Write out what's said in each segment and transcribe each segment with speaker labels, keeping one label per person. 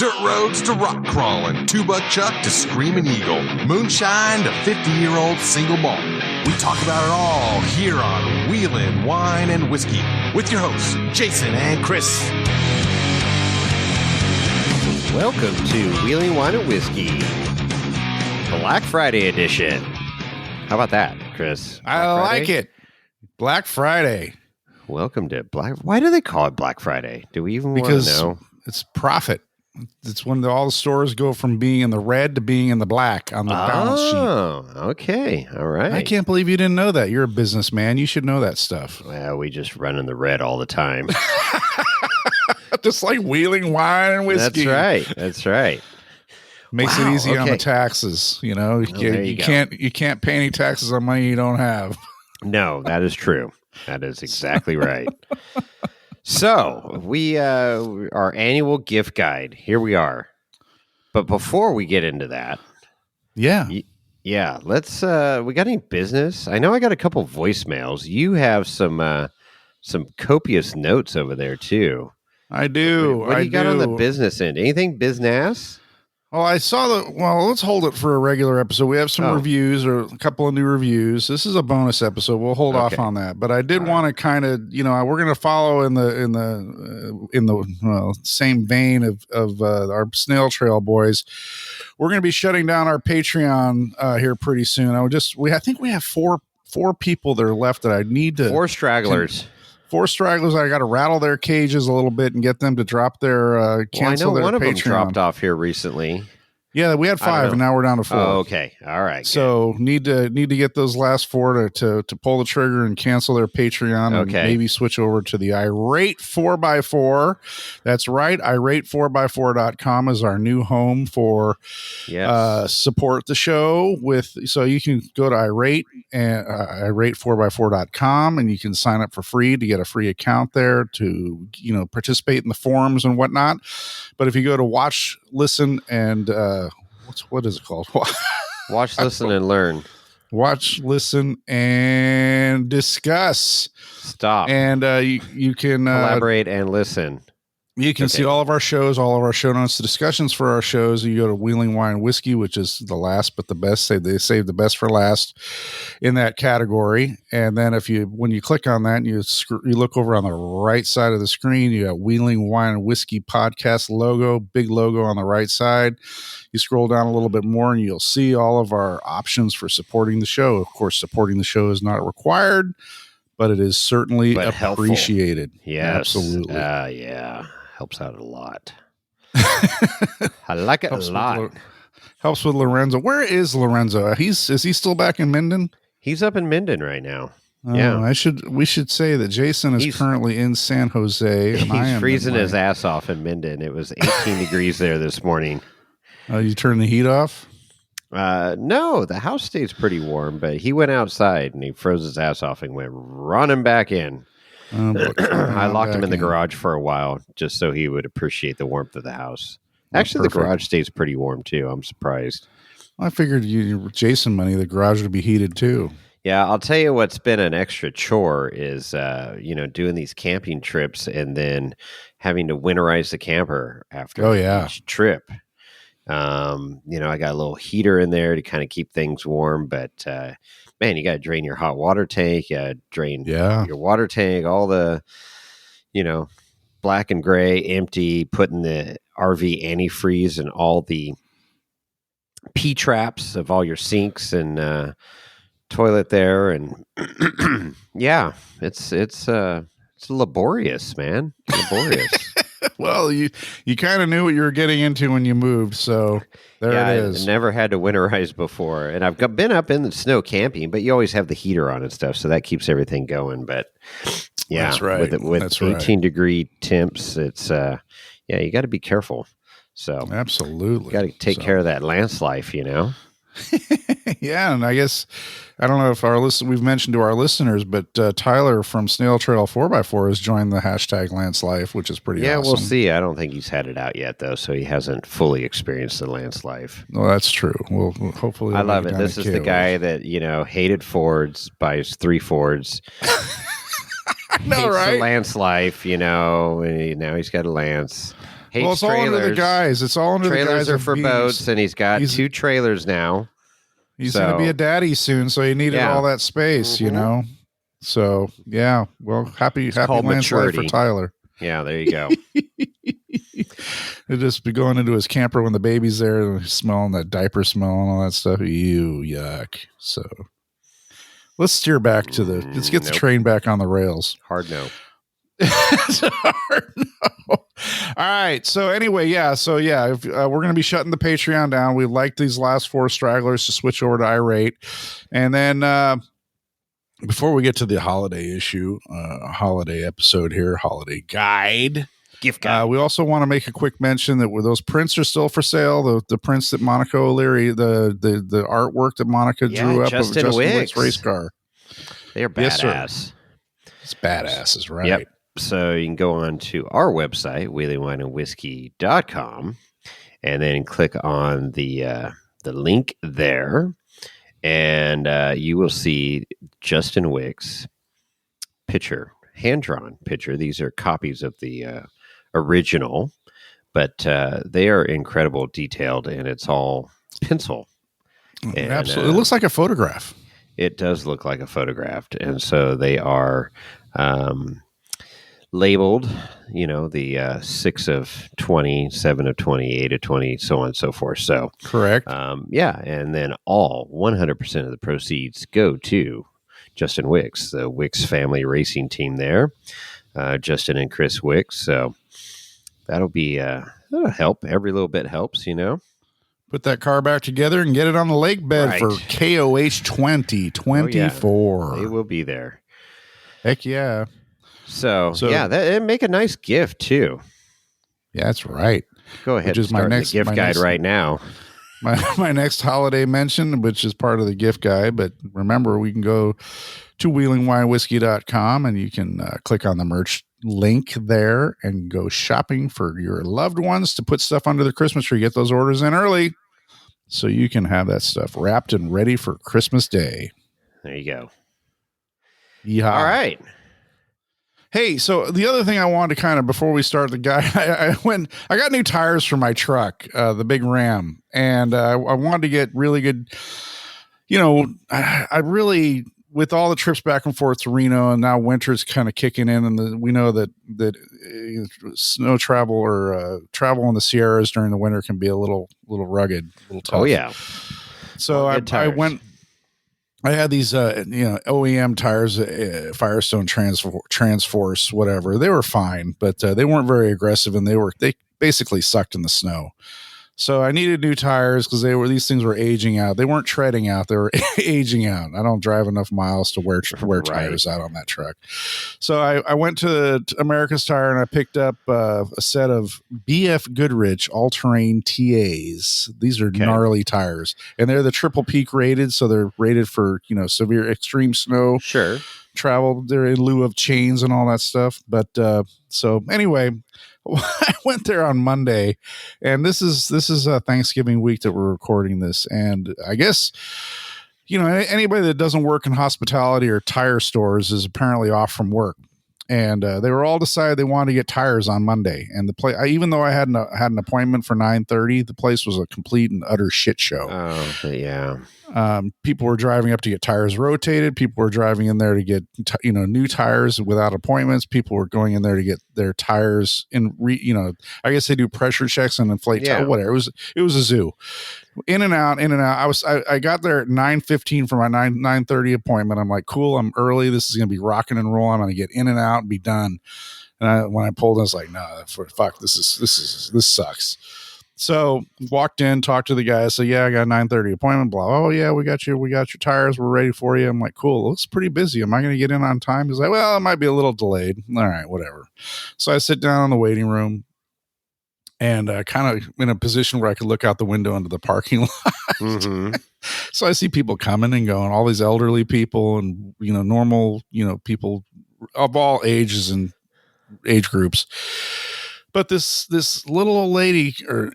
Speaker 1: Dirt roads to rock crawling, two-buck chuck to screaming eagle, moonshine to 50-year-old single malt. We talk about it all here on Wheelin' Wine and Whiskey with your hosts, Jason and Chris.
Speaker 2: Welcome to Wheeling Wine and Whiskey, Black Friday edition. How about that, Chris?
Speaker 3: I like it. Black Friday.
Speaker 2: Welcome to Black. Why do they call it Black Friday? Do we even want to know?
Speaker 3: It's profit. It's when all the stores go from being in the red to being in the black on the balance sheet.
Speaker 2: Oh, okay. All right.
Speaker 3: I can't believe you didn't know that. You're a businessman. You should know that stuff.
Speaker 2: Well, we just run in the red all the time.
Speaker 3: Just like Wheeling Wine and Whiskey.
Speaker 2: That's right.
Speaker 3: Makes it easy on the taxes. You know, you can't pay any taxes on money you don't have.
Speaker 2: No, that is true. That is exactly right. So we our annual gift guide. Here we are. But before we get into that, let's. We got any business? I know I got a couple voicemails. You have some copious notes over there too.
Speaker 3: I do.
Speaker 2: What do you got on the business end? Anything business?
Speaker 3: Oh, I saw let's hold it for a regular episode. We have some reviews or a couple of new reviews. This is a bonus episode. We'll hold off on that. But I did want to kind of, we're going to follow in the same vein of our Snail Trail boys. We're going to be shutting down our Patreon here pretty soon. I think we have four people that are left that I need to.
Speaker 2: Four stragglers.
Speaker 3: Four stragglers. I got to rattle their cages a little bit and get them to drop their cancel their Patreon.
Speaker 2: I know one of them dropped off here recently.
Speaker 3: Yeah, we had 5 and now we're down to 4.
Speaker 2: Oh, okay. All right.
Speaker 3: So need to get those last 4 to pull the trigger and cancel their Patreon and maybe switch over to the Irate 4x4. That's right. Irate4x4.com is our new home for support the show with. So you can go to Irate and Irate4x4.com and you can sign up for free to get a free account there to participate in the forums and whatnot. But if you go to watch, listen, and what is it called?
Speaker 2: Watch, listen, and learn.
Speaker 3: Watch, listen, and discuss.
Speaker 2: Stop.
Speaker 3: And you can
Speaker 2: collaborate and listen.
Speaker 3: You can see all of our shows, all of our show notes, the discussions for our shows. You go to Wheeling Wine and Whiskey, which is the last but the best. They save the best for last in that category. And then when you click on that and you look over on the right side of the screen, you got Wheeling Wine and Whiskey podcast logo, big logo on the right side. You scroll down a little bit more and you'll see all of our options for supporting the show. Of course, supporting the show is not required, but it is certainly appreciated.
Speaker 2: Yes.
Speaker 3: Absolutely.
Speaker 2: Yeah. Helps out a lot. I like it a lot.
Speaker 3: Helps with Lorenzo. Where is Lorenzo? Is he still back in Minden?
Speaker 2: He's up in Minden right now. Yeah.
Speaker 3: We should say that Jason is currently in San Jose. And
Speaker 2: he's freezing his ass off in Minden. It was 18 degrees there this morning.
Speaker 3: You turned the heat off?
Speaker 2: No, the house stays pretty warm, but he went outside and he froze his ass off and went running back in. I locked him in the garage for a while just so he would appreciate the warmth of the house. Actually, the garage stays pretty warm too. I'm surprised.
Speaker 3: I figured Jason money, the garage would be heated too.
Speaker 2: Yeah, I'll tell you what's been an extra chore is, doing these camping trips and then having to winterize the camper after each trip. I got a little heater in there to kind of keep things warm, but man, you got to drain your hot water tank, you got to drain your water tank, all the, black and gray, empty, putting the RV antifreeze and all the P-traps of all your sinks and toilet there. And it's laborious, man. Laborious.
Speaker 3: Well, you kind of knew what you were getting into when you moved, so there it is.
Speaker 2: I never had to winterize before, and I've been up in the snow camping, but you always have the heater on and stuff, so that keeps everything going. But yeah,
Speaker 3: that's right.
Speaker 2: With 18-degree temps, it's you got to be careful. So
Speaker 3: absolutely,
Speaker 2: got to take care of that lance life,
Speaker 3: Yeah, and I guess I don't know if we've mentioned to our listeners, but Tyler from Snail Trail 4x4 has joined the hashtag Lance Life, which is pretty awesome.
Speaker 2: Yeah, we'll see. I don't think he's had it out yet, though, so he hasn't fully experienced the Lance Life.
Speaker 3: Well, that's true. We'll hopefully.
Speaker 2: I love it. This is the guy that hated Fords, buys 3 Fords.
Speaker 3: No, right?
Speaker 2: The Lance Life, and now he's got a Lance. Hates
Speaker 3: it's all under the guys. It's all under the guys.
Speaker 2: Trailers are for boats, and he's got 2 trailers now.
Speaker 3: He's going to be a daddy soon, so he needed all that space, you know. So yeah, well, happy Lance life for Tyler.
Speaker 2: Yeah, there you go.
Speaker 3: He'll just be going into his camper when the baby's there, and smelling that diaper smell and all that stuff. Ew, yuck. So let's steer back to let's get the train back on the rails.
Speaker 2: Hard no.
Speaker 3: It's a hard no. All right. So anyway, if, we're going to be shutting the Patreon down. We'd like these last 4 stragglers to switch over to irate, and then before we get to the holiday issue, holiday episode here, holiday guide,
Speaker 2: gift guide,
Speaker 3: we also want to make a quick mention that those prints are still for sale. The prints that Monica O'Leary, the artwork that Monica drew up of Justin Wick's race car.
Speaker 2: They are badass.
Speaker 3: Yes, it's badasses, right?
Speaker 2: Yep. So you can go on to our website, wheelingwineandwhiskey.com, and then click on the link there. And you will see Justin Wick's picture, hand-drawn picture. These are copies of the original, but they are incredible detailed, and it's all pencil. And,
Speaker 3: absolutely. It looks like a photograph.
Speaker 2: It does look like a photograph. And so they are labeled, the 6 of 20, 7 of 20, 8 of 20, so on and so forth. So
Speaker 3: correct.
Speaker 2: And then all 100% of the proceeds go to Justin Wick's, the Wick's family racing team there, Justin and Chris Wicks. So that'll help. Every little bit helps,
Speaker 3: Put that car back together and get it on the lake bed for KOH 2024.
Speaker 2: Oh, yeah. They will be there.
Speaker 3: Heck yeah.
Speaker 2: So it'd make a nice gift too.
Speaker 3: Yeah, that's right.
Speaker 2: Go ahead. Which is my next gift guide right now.
Speaker 3: My next holiday mention, which is part of the gift guide. But remember, we can go to wheelingwinewhiskey.com and you can click on the merch link there and go shopping for your loved ones to put stuff under the Christmas tree. Get those orders in early so you can have that stuff wrapped and ready for Christmas Day.
Speaker 2: There you go.
Speaker 3: Yeehaw.
Speaker 2: All right.
Speaker 3: Hey, so the other thing I wanted to kind of, before we start the guy, I got new tires for my truck, the big Ram, and I wanted to get really good, I really, with all the trips back and forth to Reno, and now winter's kind of kicking in, and we know that snow travel or travel in the Sierras during the winter can be a little rugged, a little tough.
Speaker 2: Oh, yeah.
Speaker 3: So I went. I had these, OEM tires, Firestone Transforce, whatever. They were fine, but they weren't very aggressive, and they basically sucked in the snow. So I needed new tires because these things were aging out. They weren't treading out; they were aging out. I don't drive enough miles to wear tires out on that truck. So I went to America's Tire and I picked up a set of BF Goodrich all-terrain TAs. These are gnarly tires, and they're the triple peak rated, so they're rated for severe extreme snow.
Speaker 2: Sure.
Speaker 3: Travel. They're in lieu of chains and all that stuff. But so anyway. I went there on Monday, and this is Thanksgiving week that we're recording this. And I guess, anybody that doesn't work in hospitality or tire stores is apparently off from work. And they were all decided they wanted to get tires on Monday. And the place, even though I had an appointment for 9:30, the place was a complete and utter shit show.
Speaker 2: Oh, yeah.
Speaker 3: People were driving up to get tires rotated. People were driving in there to get new tires without appointments. People were going in there to get their tires I guess they do pressure checks and inflate tires, whatever. It was a zoo. In and out. I got there at 9:15 for my 9:30 appointment. I'm like, cool, I'm early. This is gonna be rocking and rolling. I'm gonna get in and out and be done. And when I pulled in, I was like, no, fuck, this sucks. So walked in, talked to the guy. I said, yeah, I got a 9:30 appointment. Blah. Oh yeah, we got your tires. We're ready for you. I'm like, cool. It looks pretty busy. Am I going to get in on time? He's like, well, it might be a little delayed. All right, whatever. So I sit down in the waiting room and kind of in a position where I could look out the window into the parking lot. Mm-hmm. So I see people coming and going, all these elderly people and, normal, people of all ages and age groups. But this little old lady, or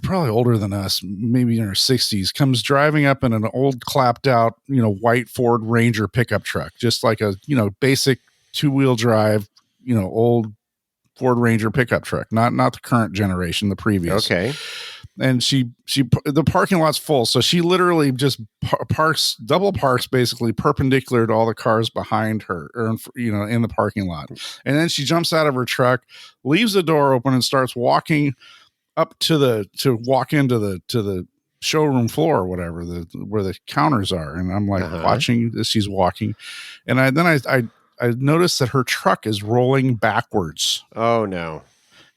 Speaker 3: probably older than us, maybe in her 60s, comes driving up in an old clapped out, white Ford Ranger pickup truck, just like a, basic 2-wheel drive, old Ford Ranger pickup truck, not the current generation, the previous.
Speaker 2: Okay.
Speaker 3: And the parking lot's full, so she literally just double parks basically perpendicular to all the cars behind her, or in the parking lot. And then she jumps out of her truck, leaves the door open, and starts walking up to walk into the showroom floor or whatever, where the counters are. And I'm like watching as she's walking, and I noticed that her truck is rolling backwards.
Speaker 2: Oh no.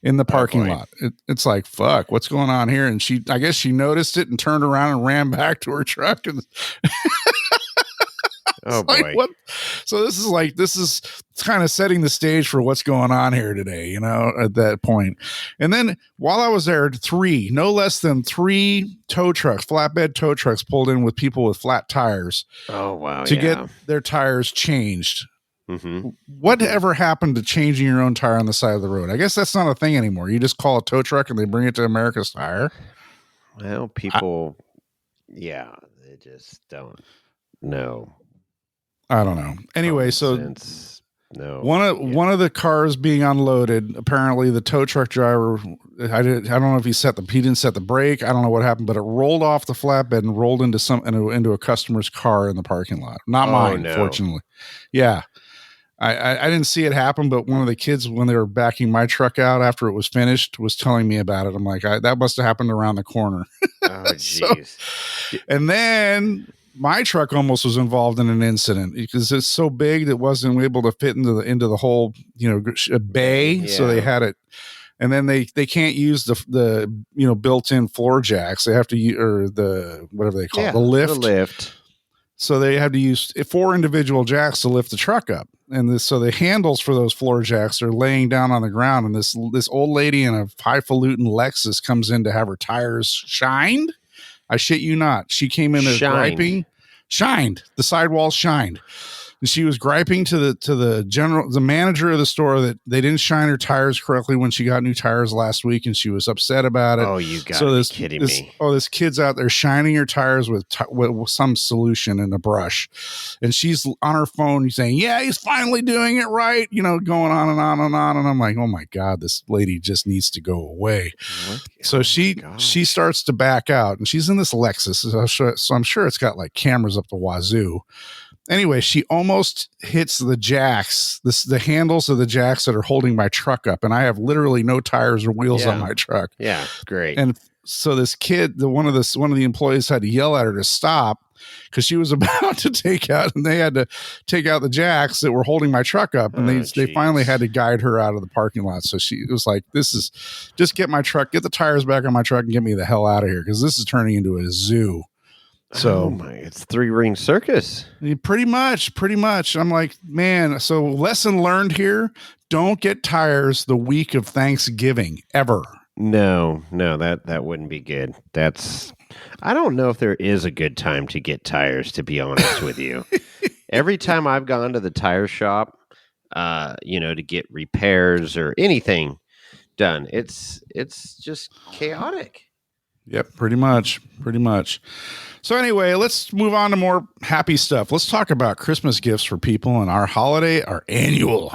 Speaker 3: In the parking lot. It's like, fuck, what's going on here? And I guess she noticed it and turned around and ran back to her truck. And
Speaker 2: oh boy.
Speaker 3: Like, what? So this is kind of setting the stage for what's going on here today, at that point. And then while I was there, no less than three flatbed tow trucks pulled in with people with flat tires.
Speaker 2: Oh, wow.
Speaker 3: To get their tires changed.
Speaker 2: Mm-hmm.
Speaker 3: Whatever happened to changing your own tire on the side of the road? I guess that's not a thing anymore. You just call a tow truck and they bring it to America's Tire.
Speaker 2: Well, people, they just don't know.
Speaker 3: I don't know. Anyway, one of the cars being unloaded, apparently the tow truck driver, I don't know if he didn't set the brake. I don't know what happened, but it rolled off the flatbed and rolled into a customer's car in the parking lot. Not mine, fortunately. Yeah. I didn't see it happen, but one of the kids, when they were backing my truck out after it was finished, was telling me about it. I'm like, that must have happened around the corner.
Speaker 2: Oh, jeez.
Speaker 3: And then my truck almost was involved in an incident because it's so big that wasn't able to fit into the whole, bay. Yeah. So they had it. And then they can't use the built-in floor jacks. They have to use, or the, whatever they call it, the lift.
Speaker 2: The lift.
Speaker 3: So they have to use 4 individual jacks to lift the truck up. And so the handles for those floor jacks are laying down on the ground. And this old lady in a highfalutin Lexus comes in to have her tires shined. I shit you not. She came in as griping. Shined. The sidewalls shined. And she was griping to the manager of the store that they didn't shine her tires correctly when she got new tires last week, and she was upset about it.
Speaker 2: Oh, you got to be kidding me.
Speaker 3: Oh, this kid's out there shining her tires with some solution in a brush. And she's on her phone saying, yeah, he's finally doing it right, going on and on and on. And I'm like, oh my God, this lady just needs to go away. So she starts to back out, and she's in this Lexus. So I'm sure it's got like cameras up the wazoo. Anyway, she almost hits the jacks, the handles of the jacks that are holding my truck up, and I have literally no tires or wheels on my truck.
Speaker 2: Yeah, great.
Speaker 3: And so this kid, one of the employees had to yell at her to stop because she was about to take out, and they had to take out the jacks that were holding my truck up, and they finally had to guide her out of the parking lot. So she was like, "This is just get the tires back on my truck and get me the hell out of here because this is turning into a zoo." So
Speaker 2: it's 3-ring circus.
Speaker 3: Pretty much. I'm like, man, so lesson learned here, don't get tires the week of Thanksgiving ever.
Speaker 2: No, that wouldn't be good. I don't know if there is a good time to get tires, to be honest with you. Every time I've gone to the tire shop, to get repairs or anything done, it's just chaotic.
Speaker 3: Yep, pretty much. So anyway, let's move on to more happy stuff. Let's talk about Christmas gifts for people and our annual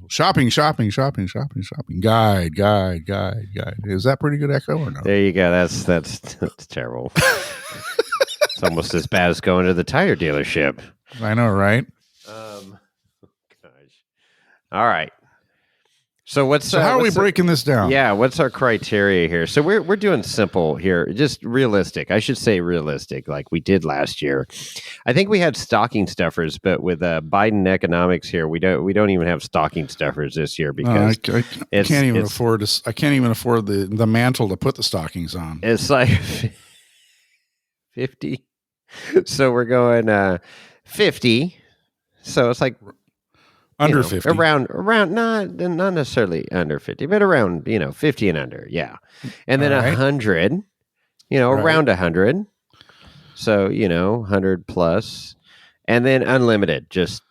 Speaker 3: shopping guide. Is that pretty good echo or no?
Speaker 2: There you go. That's terrible. It's almost as bad as going to the tire dealership.
Speaker 3: I know, right?
Speaker 2: Gosh. All right. So
Speaker 3: how are we breaking this down?
Speaker 2: Yeah, what's our criteria here? So we're doing simple here, just realistic. I should say realistic, like we did last year. I think we had stocking stuffers, but with Biden economics here, we don't even have stocking stuffers this year because
Speaker 3: I can't even afford the mantle to put the stockings on.
Speaker 2: It's like 50. So we're going 50. So it's like
Speaker 3: under 50,
Speaker 2: around not necessarily under 50, but around 50 and under, yeah. And then 100, around 100. So 100 plus, and then unlimited, just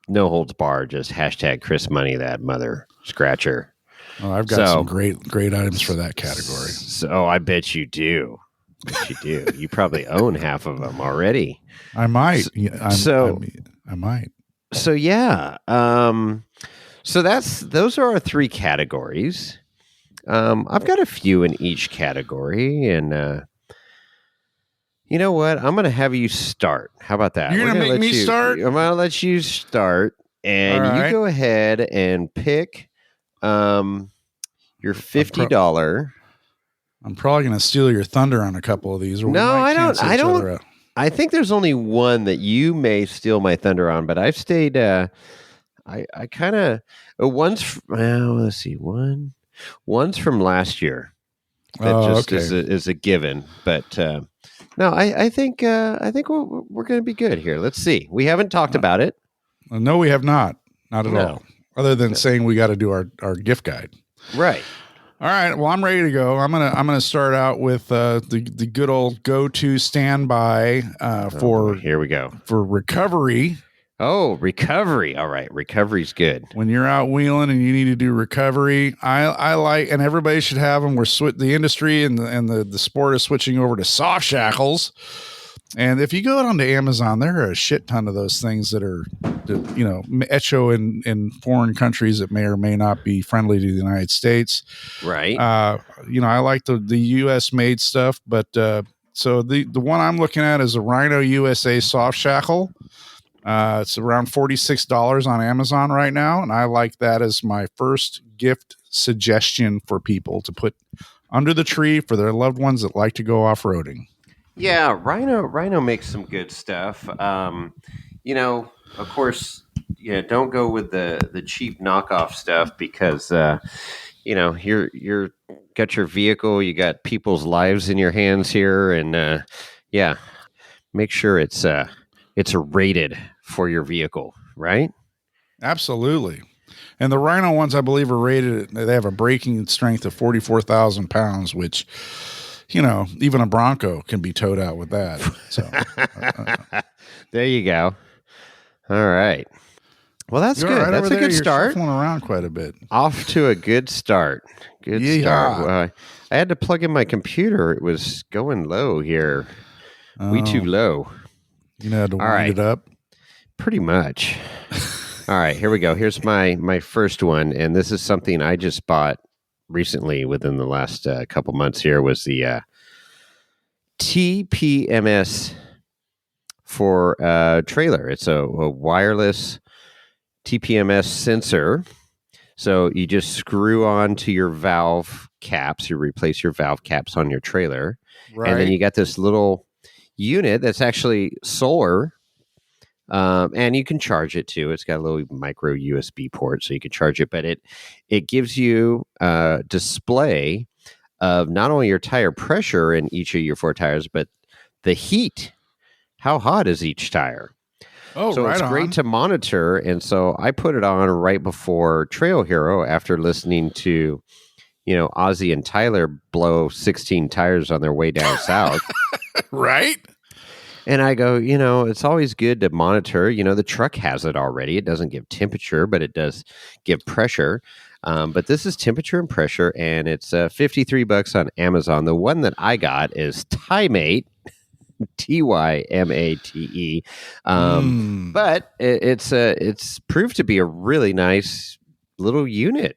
Speaker 2: no holds bar, just hashtag Chris Money, that mother scratcher.
Speaker 3: Well, I've got some great items for that category.
Speaker 2: So I bet you do. You probably own half of them already.
Speaker 3: I might. I might.
Speaker 2: So yeah. So those are our 3 categories. I've got a few in each category, and you know what? I'm going to have you start. How about that?
Speaker 3: You're going to make me start?
Speaker 2: I'm going to let you start, and you go ahead and pick your $50.
Speaker 3: I'm probably going to steal your thunder on a couple of these.
Speaker 2: No, I don't. I think there's only one that you may steal my thunder on, but I've stayed. I kind of let's see, one's from last year. That is a given, but no, I think we're going to be good here. Let's see. We haven't talked about it.
Speaker 3: No, we have not at all. Other than saying we got to do our gift guide,
Speaker 2: right?
Speaker 3: All right. Well, I'm ready to go. I'm gonna start out with the good old go-to standby for
Speaker 2: here we go
Speaker 3: for recovery.
Speaker 2: Oh, recovery. All right. Recovery's good.
Speaker 3: When you're out wheeling and you need to do recovery, I like, and everybody should have them. The industry and the sport is switching over to soft shackles. And if you go onto Amazon, there are a shit ton of those things that are, echo in foreign countries that may or may not be friendly to the United States.
Speaker 2: Right.
Speaker 3: I like the U.S. made stuff, but so the one I'm looking at is a Rhino USA soft shackle. It's around $46 on Amazon right now, and I like that as my first gift suggestion for people to put under the tree for their loved ones that like to go off-roading.
Speaker 2: Yeah, Rhino makes some good stuff. Of course, don't go with the cheap knockoff stuff because you're got your vehicle, you got people's lives in your hands here, and make sure it's rated for your vehicle, right?
Speaker 3: Absolutely. And the Rhino ones, I believe, are rated. They have a braking strength of 44,000 pounds, which, even a Bronco can be towed out with that. So
Speaker 2: there you go. All right. Well, that's good.
Speaker 3: Right,
Speaker 2: that's a good start.
Speaker 3: You're around quite a bit.
Speaker 2: Off to a good start. Good start. Well, I had to plug in my computer. It was going low here. Way too low.
Speaker 3: You know how to wind it up?
Speaker 2: Pretty much. All right, here we go. Here's my first one, and this is something I just bought recently within the last couple months here, was the TPMS for trailer. It's a wireless TPMS sensor. So you just screw on to your valve caps. You replace your valve caps on your trailer. Right. And then you got this little unit that's actually solar, and you can charge it too. It's got a little micro USB port, so you can charge it. But it gives you a display of not only your tire pressure in each of your 4 tires, but the heat. How hot is each tire?
Speaker 3: Oh,
Speaker 2: so it's great to monitor. And so I put it on right before Trail Hero after listening to, Ozzy and Tyler blow 16 tires on their way down south.
Speaker 3: Right.
Speaker 2: And I go, it's always good to monitor. The truck has it already. It doesn't give temperature, but it does give pressure. But this is temperature and pressure, and it's $53 on Amazon. The one that I got is Tymate, Tymate. But it's proved to be a really nice little unit.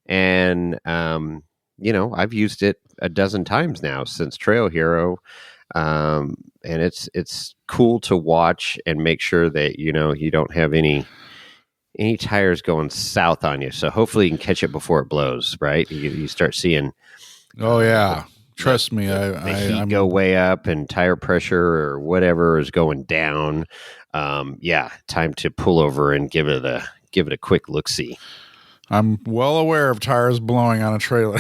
Speaker 2: And, I've used it a dozen times now since Trail Hero. And it's cool to watch and make sure that, you don't have any tires going south on you. So hopefully you can catch it before it blows, right? You start seeing.
Speaker 3: Oh, yeah. Trust me.
Speaker 2: The heat go way up and tire pressure or whatever is going down. Time to pull over and give it a quick look-see.
Speaker 3: I'm well aware of tires blowing on a trailer.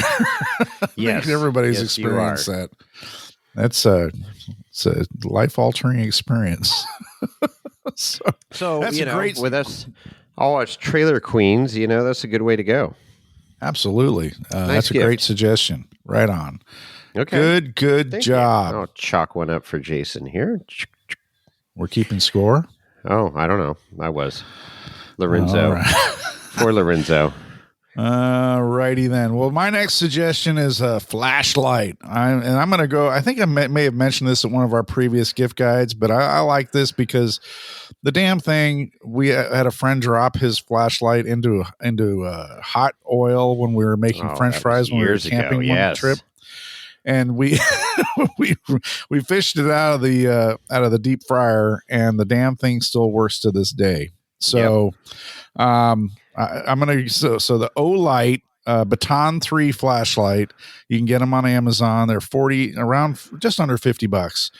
Speaker 2: Yes.
Speaker 3: Everybody's experienced that. It's a life-altering experience. so
Speaker 2: that's great with us. All us trailer queens, that's a good way to go.
Speaker 3: Absolutely. That's a great suggestion. Right on.
Speaker 2: Okay.
Speaker 3: Good
Speaker 2: Thank
Speaker 3: job.
Speaker 2: You. I'll chalk one up for Jason here.
Speaker 3: We're keeping score?
Speaker 2: Oh, I don't know. I was. Lorenzo.
Speaker 3: All right.
Speaker 2: For Lorenzo.
Speaker 3: Righty then. Well, my next suggestion is a flashlight. I'm going to go. I think I may have mentioned this at one of our previous gift guides, but I like this because the damn thing, we had a friend drop his flashlight into hot oil when we were making French fries when we were camping one trip. And we we fished it out of the deep fryer, and the damn thing still works to this day. So I'm gonna so the Olight Baton 3 flashlight, you can get them on Amazon. They're around just under $50.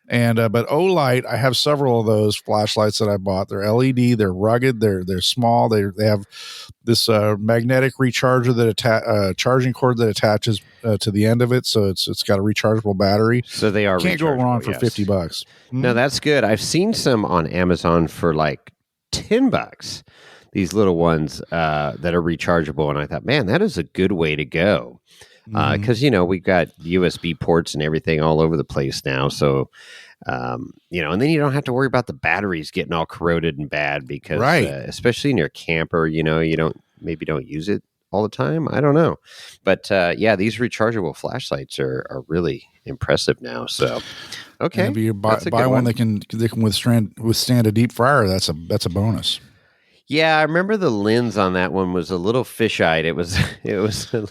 Speaker 3: And but Olight, I have several of those flashlights that I bought. They're LED, they're rugged, they're small. They have this magnetic recharger that charging cord that attaches to the end of it, so it's got a rechargeable battery.
Speaker 2: So they are
Speaker 3: can't go wrong for $50.
Speaker 2: No, that's good. I've seen some on Amazon for like $10. These little ones that are rechargeable, and I thought, man, that is a good way to go. Because we've got USB ports and everything all over the place now, so and then you don't have to worry about the batteries getting all corroded and bad because, especially in your camper, you don't use it all the time. I don't know, but these rechargeable flashlights are really impressive now. So, okay,
Speaker 3: and if you buy one that can withstand a deep fryer, that's a bonus.
Speaker 2: Yeah, I remember the lens on that one was a little fisheye. It was a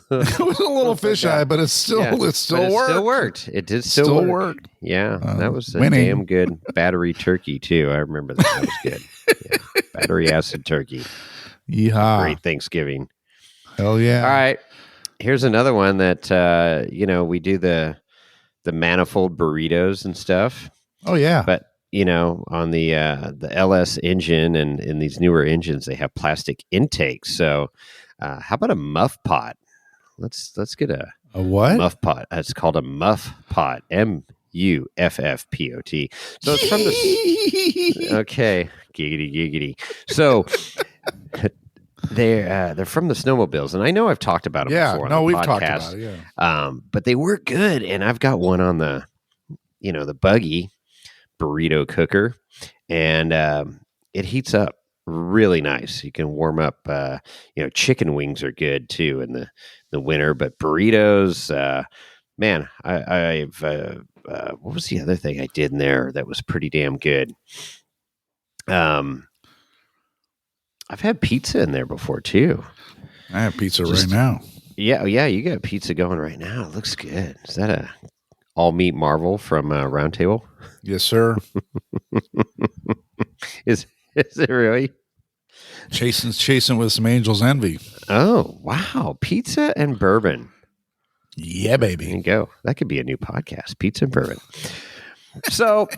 Speaker 2: little
Speaker 3: fisheye, but it still worked.
Speaker 2: Still worked. It did still work. Yeah, that was a damn good battery turkey too. I remember that. That was good. Yeah. Battery acid turkey.
Speaker 3: Yeehaw.
Speaker 2: Great Thanksgiving.
Speaker 3: Hell yeah.
Speaker 2: All right. Here's another one that we do the manifold burritos and stuff.
Speaker 3: Oh yeah.
Speaker 2: But on the LS engine and in these newer engines, they have plastic intakes. So, how about a muff pot? Let's get a
Speaker 3: what?
Speaker 2: Muff pot. It's called a muff pot. MUFFPOT. So it's from the okay, giggity. So they're from the snowmobiles, and I know I've talked about them before. No, we've talked about it. Yeah. But they work good, and I've got one on the buggy burrito cooker, and it heats up really nice. You can warm up chicken wings are good too in the winter, but burritos, man, I've what was the other thing I did in there that was pretty damn good? I've had pizza in there before too.
Speaker 3: I have pizza right now.
Speaker 2: Yeah, you got pizza going right now. It looks good. Is that a all meat Marvel from Round Table?
Speaker 3: Yes, sir.
Speaker 2: Is it really?
Speaker 3: Chasing with some Angel's Envy.
Speaker 2: Oh, wow. Pizza and bourbon.
Speaker 3: Yeah, baby.
Speaker 2: There you go. That could be a new podcast. Pizza and bourbon. So,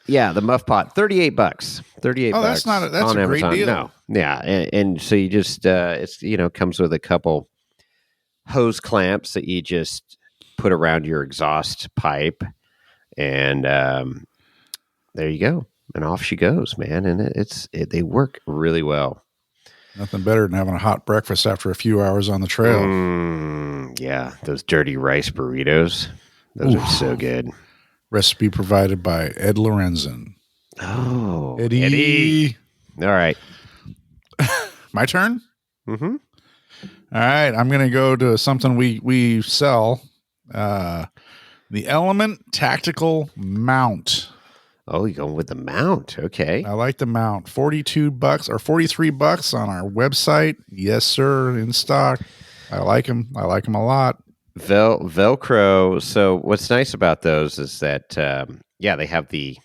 Speaker 2: yeah, the muff pot, $38. $38.
Speaker 3: Oh, that's a Amazon. Great deal.
Speaker 2: No. Yeah. And so you just it's comes with a couple hose clamps that you just put around your exhaust pipe. And there you go, and off she goes, man. And they work really well.
Speaker 3: Nothing better than having a hot breakfast after a few hours on the trail.
Speaker 2: Yeah, those dirty rice burritos, those are so good.
Speaker 3: Recipe provided by Ed Lorenzo.
Speaker 2: Oh,
Speaker 3: Eddie.
Speaker 2: All right,
Speaker 3: my turn.
Speaker 2: Mm-hmm.
Speaker 3: All right, I'm gonna go to something we sell. The Element Tactical Mount.
Speaker 2: Oh, you're going with the mount. Okay.
Speaker 3: I like the mount. $42 or $43 on our website. Yes, sir. In stock. I like them. I like them a lot.
Speaker 2: Velcro. So what's nice about those is that, they have the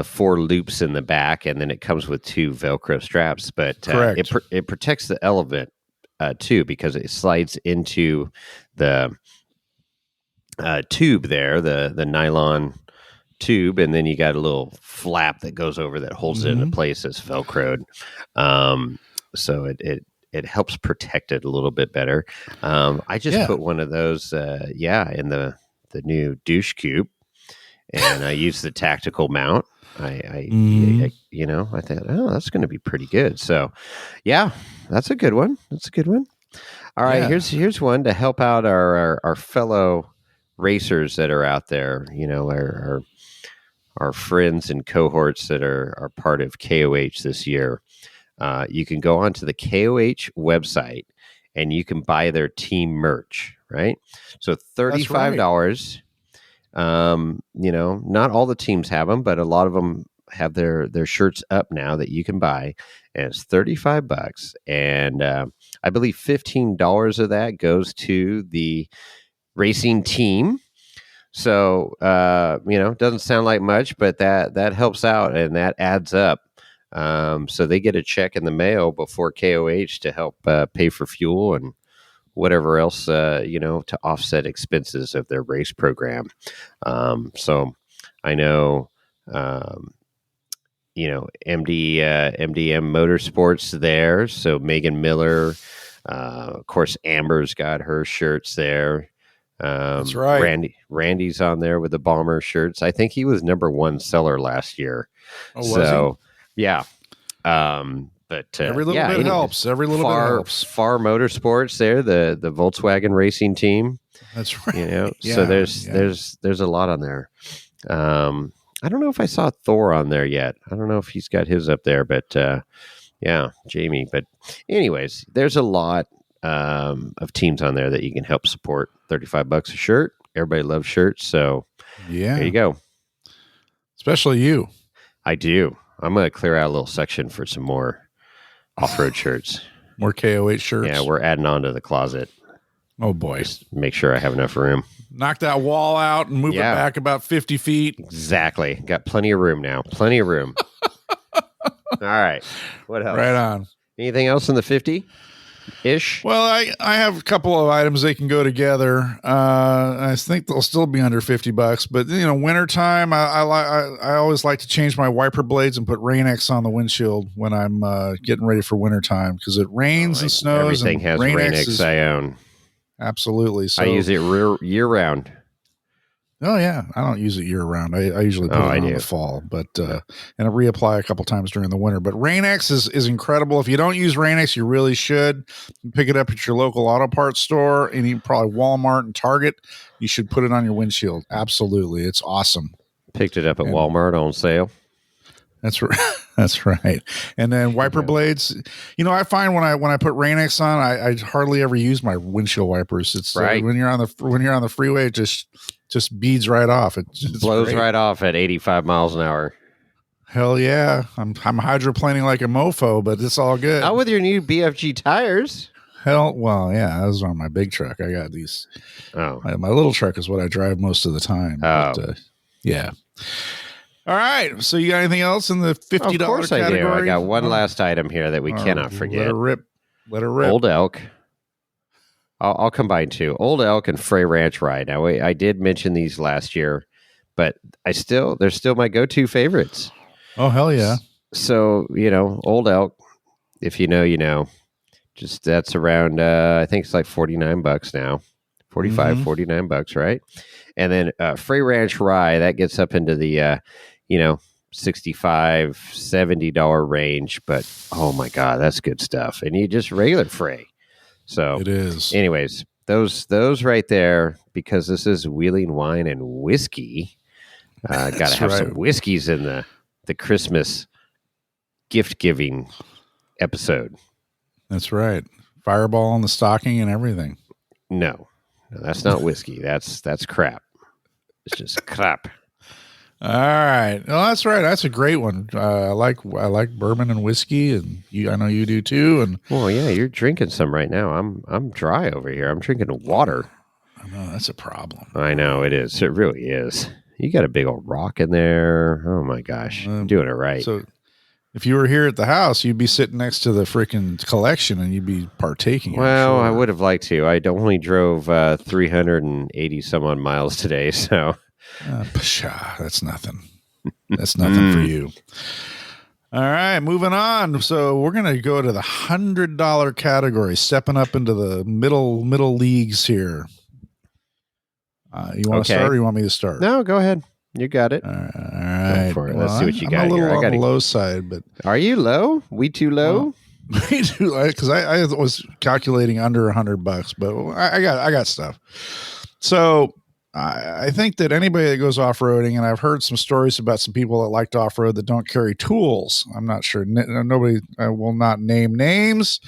Speaker 2: 4 loops in the back, and then it comes with 2 Velcro straps. But it protects the element too, because it slides into the tube there, the nylon tube, and then you got a little flap that goes over that holds it into place that's Velcroed. So it helps protect it a little bit better. I just put one of those in the new douche cube, and I use the tactical mount. I thought, oh, that's going to be pretty good. So yeah, that's a good one. All right, here's one to help out our fellow racers that are out there, our friends and cohorts that are part of KOH this year. You can go onto the KOH website and you can buy their team merch, right? So $35. Not all the teams have them, but a lot of them have their shirts up now that you can buy, and it's $35, and I believe $15 of that goes to the racing team. So doesn't sound like much, but that helps out and that adds up. So they get a check in the mail before KOH to help pay for fuel and whatever else, to offset expenses of their race program. So I know, MDM Motorsports there. So Megan Miller, of course, Amber's got her shirts there.
Speaker 3: That's right.
Speaker 2: Randy's on there with the Bomber shirts. I think he was number one seller last year.
Speaker 3: Oh, was
Speaker 2: he? Yeah. But
Speaker 3: every little bit helps. Every little bit helps.
Speaker 2: Far Motorsports there, the Volkswagen racing team.
Speaker 3: That's right.
Speaker 2: Yeah, so there's a lot on there. I don't know if I saw Thor on there yet. I don't know if he's got his up there, but Jamie. But anyways, there's a lot of teams on there that you can help support. $35 a shirt. Everybody loves shirts, so there you go.
Speaker 3: Especially you.
Speaker 2: I do. I'm going to clear out a little section for some more off-road shirts.
Speaker 3: More KOH shirts?
Speaker 2: Yeah, we're adding on to the closet.
Speaker 3: Oh, boy.
Speaker 2: Just make sure I have enough room.
Speaker 3: Knock that wall out and move it back about 50 feet.
Speaker 2: Exactly. Got plenty of room now. Plenty of room. All right. What else?
Speaker 3: Right on.
Speaker 2: Anything else in the 50-ish?
Speaker 3: Well, I have a couple of items they can go together. I think they'll still be under $50, but wintertime, I always like to change my wiper blades and put Rain-X on the windshield when I'm getting ready for wintertime because it rains and snows.
Speaker 2: Everything has Rain-X I own.
Speaker 3: Absolutely. So
Speaker 2: I use it year round.
Speaker 3: Oh yeah, I don't use it year round. I usually put it on in the fall, but and I reapply a couple times during the winter. But Rain-X is incredible. If you don't use Rain-X, you really should pick it up at your local auto parts store, and probably Walmart and Target. You should put it on your windshield. Absolutely, it's awesome.
Speaker 2: Picked it up at Walmart on sale.
Speaker 3: That's right. That's right. And then wiper blades. I find when I put Rain-X on, I hardly ever use my windshield wipers. It's
Speaker 2: right.
Speaker 3: When you're on the freeway, it just beads right off. It
Speaker 2: blows right off at 85 miles an hour.
Speaker 3: Hell yeah. I'm hydroplaning like a mofo, but it's all good.
Speaker 2: Not with your new BFG tires.
Speaker 3: Well, yeah, those are on my big truck. I got these. Oh, my little truck is what I drive most of the time.
Speaker 2: Oh,
Speaker 3: but, yeah. All right. So you got anything else in the $50 category?
Speaker 2: Of course I do. I got one last item here that we cannot forget.
Speaker 3: Let it rip.
Speaker 2: Old Elk. I'll combine two. Old Elk and Frey Ranch Ride. Now, I did mention these last year, but they're still my go-to favorites.
Speaker 3: Oh, hell yeah.
Speaker 2: So, Old Elk, if you know, you know. Just that's around, I think it's like $49 now. $49, right? And then Frey Ranch Rye, that gets up into the, $65, $70 range. But, oh, my God, that's good stuff. And you just regular Frey. So
Speaker 3: it is.
Speaker 2: Anyways, those right there, because this is Wheeling Wine and Whiskey. Got to have some whiskeys in the Christmas gift-giving episode.
Speaker 3: That's right. Fireball in the stocking and everything.
Speaker 2: No, that's not whiskey. That's crap. It's just crap.
Speaker 3: All right. Well, that's right. That's a great one. I like bourbon and whiskey, and I know you do too. And
Speaker 2: well, yeah, you're drinking some right now. I'm dry over here. I'm drinking water.
Speaker 3: I know that's a problem.
Speaker 2: I know it is. It really is. You got a big old rock in there. Oh my gosh, I'm doing it right.
Speaker 3: So, if you were here at the house, you'd be sitting next to the freaking collection, and you'd be partaking.
Speaker 2: Well, I would have liked to. I only drove 380 some odd miles today, so.
Speaker 3: Pshaw, that's nothing. That's nothing for you. All right, moving on. So we're going to go to the $100 category, stepping up into the middle leagues here. You want to start or you want me to start?
Speaker 2: No, go ahead. You got it.
Speaker 3: All right.
Speaker 2: Go for it. Let's see what you got.
Speaker 3: I'm a little
Speaker 2: here.
Speaker 3: on the low side, but
Speaker 2: are you low? We too low?
Speaker 3: We too low because I was calculating under $100, but I got stuff. So I think that anybody that goes off-roading, and I've heard some stories about some people that like to off-road that don't carry tools. I'm not sure. Nobody, I will not name names,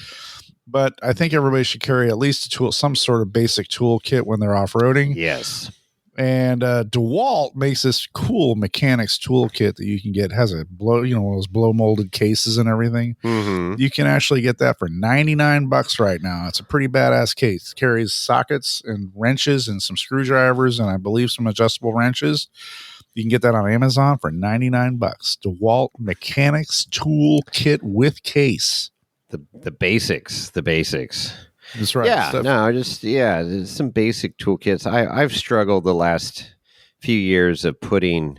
Speaker 3: but I think everybody should carry at least a tool, some sort of basic tool kit when they're off-roading.
Speaker 2: Yes.
Speaker 3: And DeWalt makes this cool mechanics toolkit that you can get. It has a one of those blow molded cases and everything.
Speaker 2: Mm-hmm.
Speaker 3: You can actually get that for $99 right now. It's a pretty badass case. It carries sockets and wrenches and some screwdrivers and I believe some adjustable wrenches. You can get that on Amazon for $99. DeWalt Mechanics Toolkit with case.
Speaker 2: The basics.
Speaker 3: That's right.
Speaker 2: Yeah, there's some basic toolkits. I've struggled the last few years of putting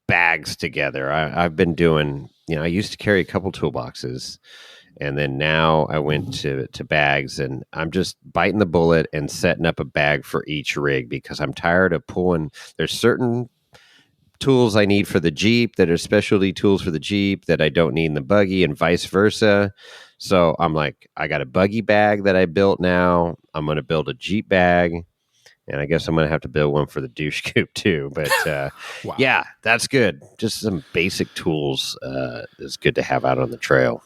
Speaker 2: bags together. I've been doing, I used to carry a couple toolboxes, and then now I went to bags, and I'm just biting the bullet and setting up a bag for each rig because I'm tired of pulling. There's certain tools I need for the Jeep that are specialty tools for the Jeep that I don't need in the buggy, and vice versa. So I'm like, I got a buggy bag that I built now. I'm going to build a Jeep bag, and I guess I'm going to have to build one for the douche coop too. But
Speaker 3: wow.
Speaker 2: Yeah, that's good. Just some basic tools is good to have out on the trail.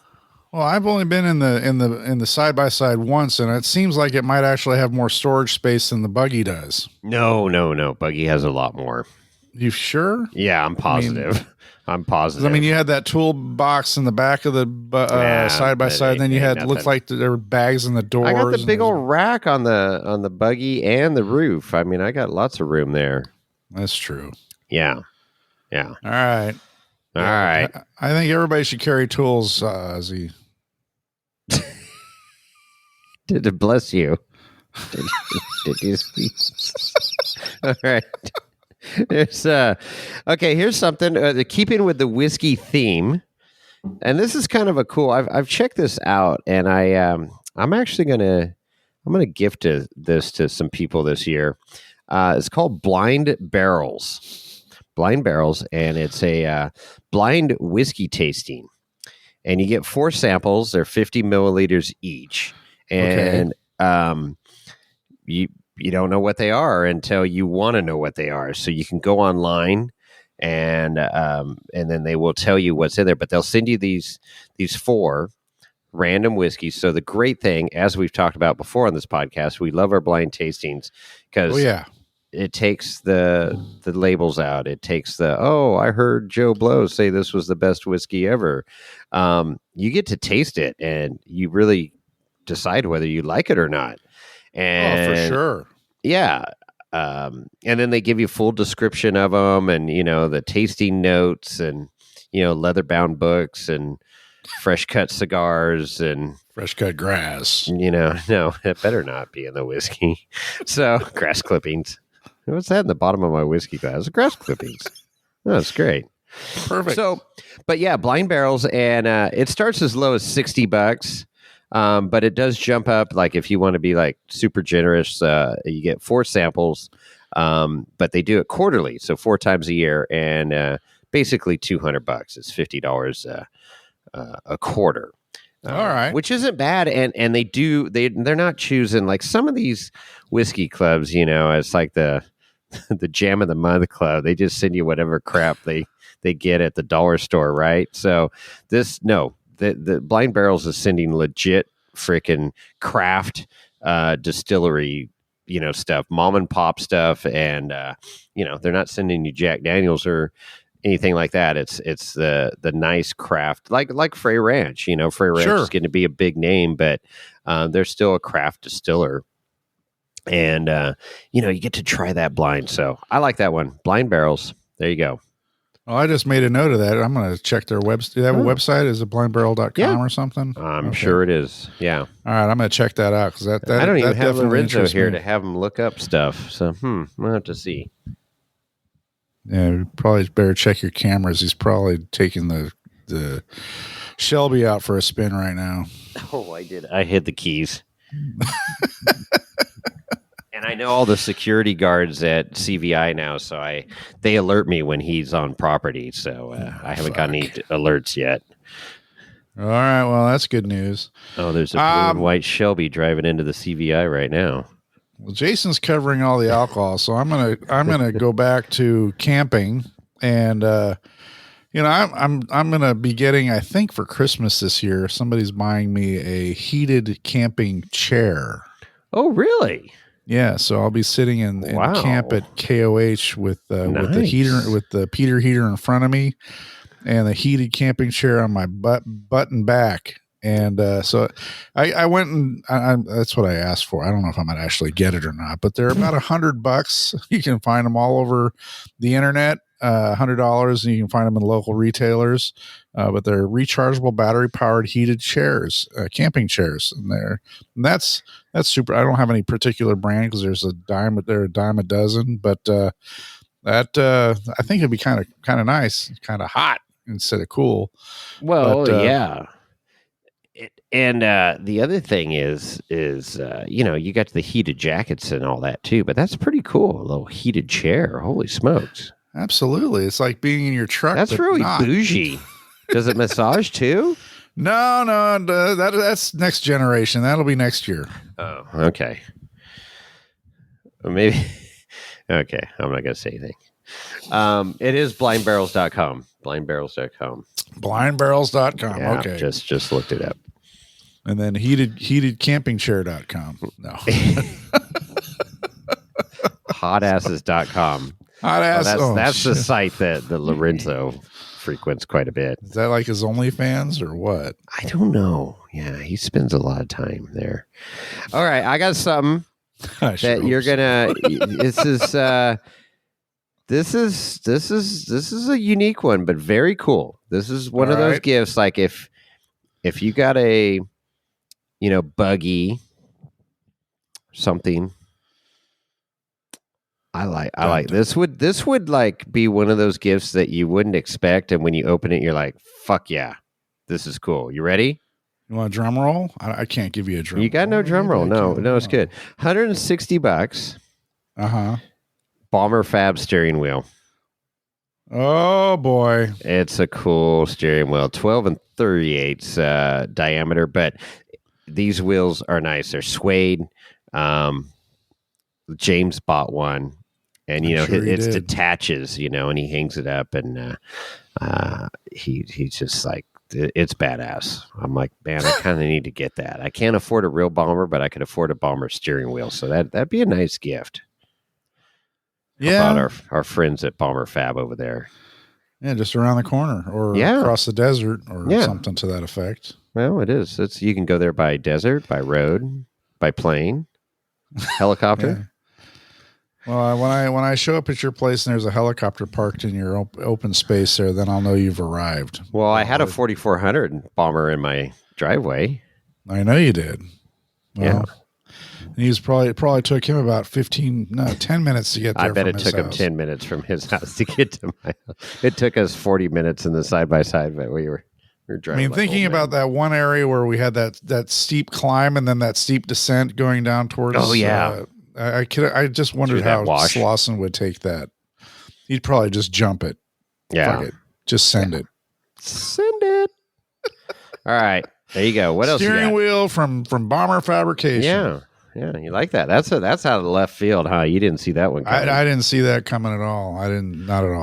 Speaker 3: Well, I've only been in the side by side once, and it seems like it might actually have more storage space than the buggy does.
Speaker 2: No. Buggy has a lot more.
Speaker 3: You sure?
Speaker 2: Yeah, I'm positive. I'm positive.
Speaker 3: I mean, you had that toolbox in the back of the side by side, and then you had looked like there were bags in the doors.
Speaker 2: I got the big old rack on the buggy and the roof. I mean, I got lots of room there.
Speaker 3: That's true.
Speaker 2: Yeah.
Speaker 3: All right.
Speaker 2: All right.
Speaker 3: I think everybody should carry tools, Ozzy.
Speaker 2: Did it bless you? Did you speak? All right. There's okay. Here's something. Keeping with the whiskey theme, and this is kind of a cool. I've checked this out, and I'm actually gonna gift this to some people this year. It's called Blind Barrels, and it's a blind whiskey tasting, and you get 4 samples. They're 50 milliliters each, and you don't know what they are until you want to know what they are. So you can go online and then they will tell you what's in there, but they'll send you these 4 random whiskeys. So the great thing, as we've talked about before on this podcast, we love our blind tastings because it takes the labels out. It takes I heard Joe Blow say this was the best whiskey ever. You get to taste it and you really decide whether you like it or not. And,
Speaker 3: for sure.
Speaker 2: Yeah. And then they give you full description of them and, the tasting notes and, leather bound books and fresh cut cigars and
Speaker 3: fresh cut grass.
Speaker 2: No, it better not be in the whiskey. So grass clippings. What's that in the bottom of my whiskey glass? Grass clippings. Oh, that's great.
Speaker 3: Perfect.
Speaker 2: So, but yeah, blind barrels. And it starts as low as $60. But it does jump up. Like if you want to be like super generous, you get 4 samples, but they do it quarterly. So 4 times a year and, basically $200. It's $50 a quarter.
Speaker 3: All right.
Speaker 2: Which isn't bad. And they're not choosing like some of these whiskey clubs, it's like the Jam of the Month club. They just send you whatever crap they get at the dollar store. Right. So the Blind Barrels is sending legit freaking craft distillery, stuff, mom and pop stuff, and they're not sending you Jack Daniels or anything like that. It's the nice craft, like Frey Ranch. Frey Ranch is going to be a big name, but they're still a craft distiller, and you get to try that blind. So I like that one, Blind Barrels. There you go.
Speaker 3: Well, I just made a note of that. I'm going to check their website. Do they have a website? Is it blindbarrel.com or something?
Speaker 2: I'm sure it is. Yeah.
Speaker 3: All right. I'm going to check that out because that
Speaker 2: I don't even have Lorenzo here
Speaker 3: to
Speaker 2: have him look up stuff. So, we'll have to see.
Speaker 3: Yeah, you probably better check your cameras. He's probably taking the Shelby out for a spin right now.
Speaker 2: Oh, I did. I hid the keys. And I know all the security guards at CVI now, so they alert me when he's on property. So I haven't gotten any alerts yet.
Speaker 3: All right, well, that's good news.
Speaker 2: Oh, there's a blue and white Shelby driving into the CVI right now.
Speaker 3: Well, Jason's covering all the alcohol, so I'm gonna go back to camping, and I'm gonna be getting, I think for Christmas this year, somebody's buying me a heated camping chair.
Speaker 2: Oh, really?
Speaker 3: Yeah, so I'll be sitting in camp at KOH with the heater, with the Peter heater in front of me, and the heated camping chair on my butt and back. And so I went and that's what I asked for. I don't know if I might actually get it or not, but they're about $100. You can find them all over the internet. $100, and you can find them in local retailers. But they're rechargeable, battery powered, heated chairs, camping chairs, and that's super. I don't have any particular brand because there's a dime a dozen, but that I think it'd be kind of nice, kind of hot instead of cool.
Speaker 2: Well, yeah. And the other thing is you got the heated jackets and all that too, but that's pretty cool. A little heated chair. Holy smokes.
Speaker 3: Absolutely. It's like being in your truck.
Speaker 2: That's really bougie. Does it massage too?
Speaker 3: No, that's next generation. That'll be next year.
Speaker 2: Oh, okay. Or maybe. Okay. I'm not going to say anything. It is blindbarrels.com. Blindbarrels.com.
Speaker 3: Blindbarrels.com.
Speaker 2: Yeah,
Speaker 3: okay.
Speaker 2: Just looked it up.
Speaker 3: And then heatedcampingchair.com. No.
Speaker 2: Hotasses.com. That's the site that the Lorenzo frequents quite a bit.
Speaker 3: Is that like his OnlyFans or what?
Speaker 2: I don't know. Yeah, he spends a lot of time there. All right, I got something that you're gonna. This is a unique one, but very cool. This is one of those gifts. Like if you got a buggy, something. I like this would like be one of those gifts that you wouldn't expect, and when you open it, you're like, "Fuck yeah, this is cool." You ready?
Speaker 3: You want a drum roll? I can't give you a drum.
Speaker 2: You got no drum roll? No, it's good. $160. Bomber Fab steering wheel.
Speaker 3: Oh boy,
Speaker 2: it's a cool steering wheel. 12 3/8 diameter, but these wheels are nice. They're suede. James bought one. And it detaches, and he hangs it up, and he's just like, it's badass. I'm like, man, I kind of need to get that. I can't afford a real bomber, but I could afford a bomber steering wheel, so that'd be a nice gift.
Speaker 3: Yeah,
Speaker 2: about our friends at Bomber Fab over there.
Speaker 3: Yeah, just around the corner, or across the desert, or something to that effect.
Speaker 2: Well, it is. You can go there by desert, by road, by plane, helicopter.
Speaker 3: Yeah. Well, when I show up at your place and there's a helicopter parked in your open space there, then I'll know you've arrived.
Speaker 2: Well, I had a 4400 bomber in my driveway.
Speaker 3: I know you did. Well, he's probably took him about 10 minutes to get there.
Speaker 2: I bet it took him 10 minutes from his house to get to my house. It took us 40 minutes in the side by side, but we were driving.
Speaker 3: I mean, thinking about that one area where we had that steep climb and then that steep descent going down towards.
Speaker 2: Oh yeah.
Speaker 3: I just wondered how Slauson would take that. He'd probably just jump it.
Speaker 2: Yeah.
Speaker 3: Fuck it. Just send it.
Speaker 2: Send it. All right. There you go. What else you got?
Speaker 3: Steering wheel from Bomber Fabrication.
Speaker 2: Yeah. Yeah. You like that? That's out of the left field, huh? You didn't see that one coming.
Speaker 3: I didn't see that coming at all. Not at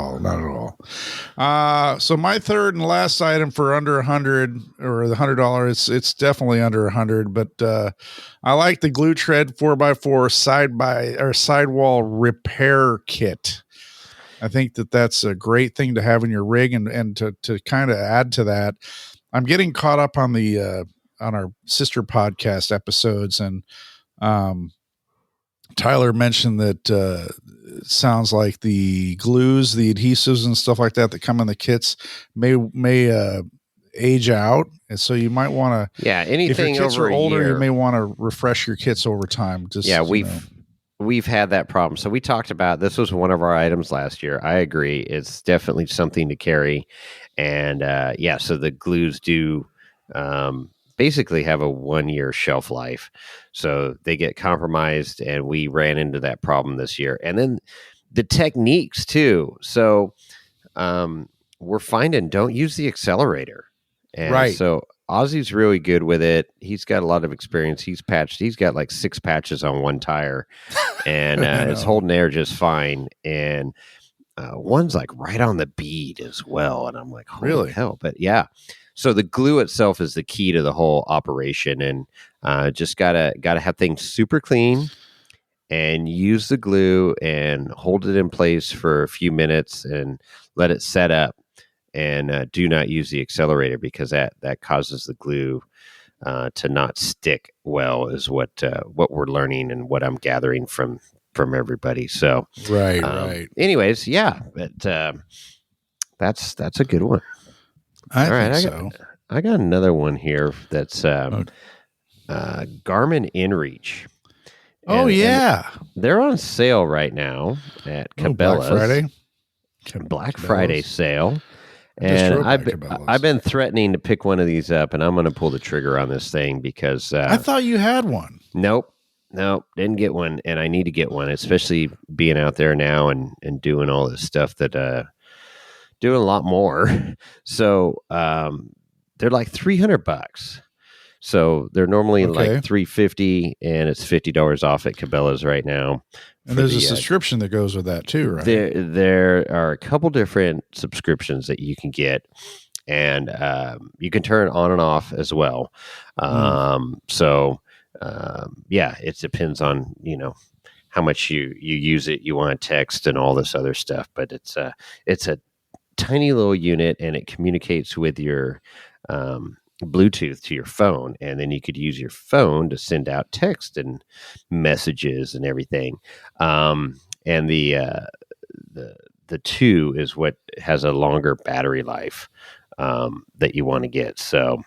Speaker 3: all. So my third and last item for under $100 or the $100, it's definitely under $100, but I like the Glue Tread 4x4 sidewall repair kit. I think that's a great thing to have in your rig, and to kind of add to that, I'm getting caught up on on our sister podcast episodes, and Tyler mentioned that it sounds like the glues, the adhesives and stuff like that come in the kits may age out, and so you might want to
Speaker 2: anything
Speaker 3: if your kits
Speaker 2: over
Speaker 3: are older,
Speaker 2: a year,
Speaker 3: you may want to refresh your kits over time.
Speaker 2: We've had that problem. So we talked about this was one of our items last year. I agree, it's definitely something to carry, and so the glues do basically have a 1-year shelf life, so they get compromised, and we ran into that problem this year. And then the techniques too. So we're finding don't use the accelerator. And so Ozzy's really good with it. He's got a lot of experience. He's got like 6 patches on one tire, and it's holding air just fine. And one's like right on the bead as well. And I'm like, holy hell. But yeah. So the glue itself is the key to the whole operation, and just gotta have things super clean. and use the glue and hold it in place for a few minutes and let it set up. And do not use the accelerator because that causes the glue to not stick well, is what we're learning and what I'm gathering from everybody. So
Speaker 3: right.
Speaker 2: Anyways, yeah, but that's a good one.
Speaker 3: I think so.
Speaker 2: I got another one here that's Garmin InReach.
Speaker 3: And
Speaker 2: they're on sale right now at Cabela's. Black Friday sale. And I've been threatening to pick one of these up, and I'm going to pull the trigger on this thing because
Speaker 3: I thought you had one.
Speaker 2: Nope, didn't get one, and I need to get one, especially being out there now and doing all this stuff that doing a lot more. So they're like $300. So they're normally like $350, and it's $50 off at Cabela's right now.
Speaker 3: And there's a subscription that goes with that too, right?
Speaker 2: There are a couple different subscriptions that you can get, and you can turn on and off as well. So it depends on how much you use it. You want to text and all this other stuff, but it's a tiny little unit, and it communicates with your Bluetooth to your phone, and then you could use your phone to send out text and messages and everything. And the 2 is what has a longer battery life that you want to get. So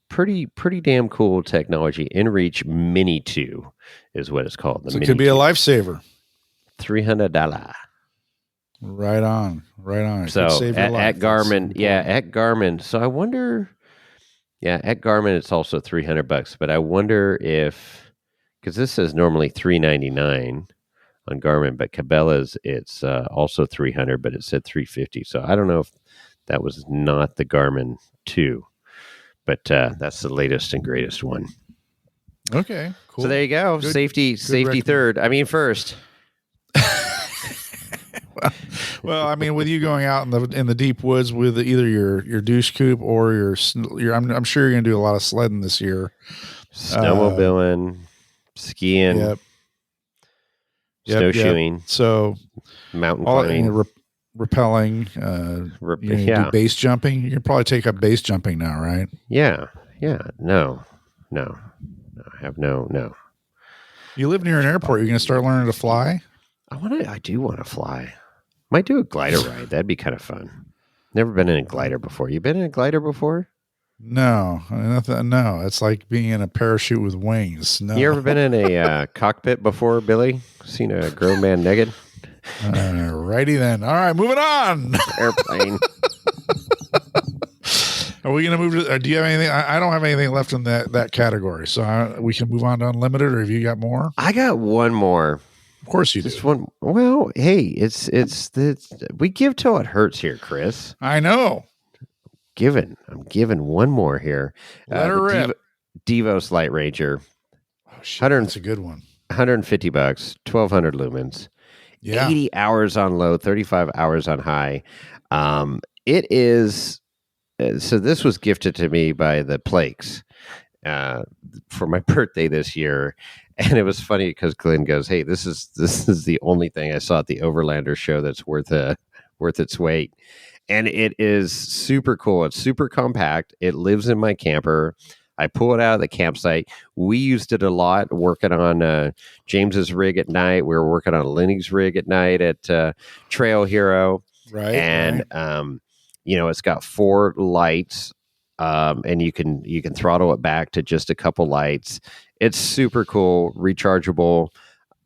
Speaker 2: pretty damn cool technology. InReach Mini 2 is what it's called.
Speaker 3: So it could be a lifesaver.
Speaker 2: $300.
Speaker 3: Right on.
Speaker 2: So at Garmin, at Garmin. So I wonder, at Garmin it's also $300, but I wonder if, because this says normally $399 on Garmin, but Cabela's it's also $300, but it said $350. So I don't know if that was not the Garmin 2, but that's the latest and greatest one.
Speaker 3: Okay, cool.
Speaker 2: So there you go. Good, safety third. I mean first.
Speaker 3: Well, I mean, with you going out in the deep woods with either your douche coupe or your I'm sure you're going to do a lot of sledding this year.
Speaker 2: Snowmobiling, skiing, snowshoeing.
Speaker 3: So
Speaker 2: mountain climbing,
Speaker 3: rappelling. Do base jumping. You can probably take up base jumping now, right?
Speaker 2: Yeah. No. I have no.
Speaker 3: You live near an airport. You're going to start learning to fly.
Speaker 2: I do want to fly. Might do a glider ride. That'd be kind of fun. Never been in a glider before. You been in a glider before?
Speaker 3: No, nothing. No, it's like being in a parachute with wings. No.
Speaker 2: You ever been in a cockpit before, Billy? Seen a grown man naked?
Speaker 3: Righty then. All right, moving on.
Speaker 2: Airplane.
Speaker 3: Are we going to move to? Do you have anything? I don't have anything left in that category, so we can move on to unlimited. Or have you got more?
Speaker 2: I got one more.
Speaker 3: Of course you do.
Speaker 2: One. Well, hey, it's we give till it hurts here, Chris.
Speaker 3: I know.
Speaker 2: I'm giving one more here.
Speaker 3: Let her rip.
Speaker 2: Devos Light Ranger.
Speaker 3: Oh shit, that's a good one.
Speaker 2: $150, 1,200 lumens. Yeah. 80 hours on low, 35 hours on high. It is. So this was gifted to me by the Plakes for my birthday this year. And it was funny because Glenn goes, "Hey, this is the only thing I saw at the Overlander show that's worth its weight." And it is super cool. It's super compact. It lives in my camper. I pull it out of the campsite. We used it a lot working on James's rig at night. We were working on Lenny's rig at night at Trail Hero.
Speaker 3: Right.
Speaker 2: And it's got 4 lights, and you can throttle it back to just a couple lights. It's super cool, rechargeable,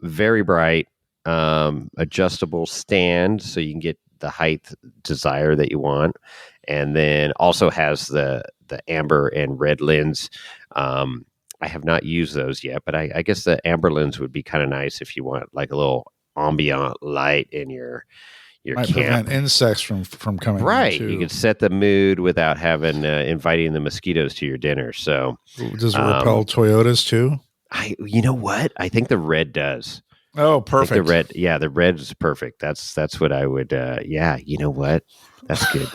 Speaker 2: very bright, adjustable stand, so you can get the height desire that you want, and then also has the amber and red lens. I have not used those yet, but I guess the amber lens would be kind of nice if you want like a little ambient light in your
Speaker 3: might
Speaker 2: camp.
Speaker 3: Prevent insects from coming.
Speaker 2: Right, you could set the mood without having inviting the mosquitoes to your dinner. So
Speaker 3: does it repel Toyotas too?
Speaker 2: You know what? I think the red does.
Speaker 3: Oh, perfect.
Speaker 2: The red is perfect. That's what I would. You know what? That's good.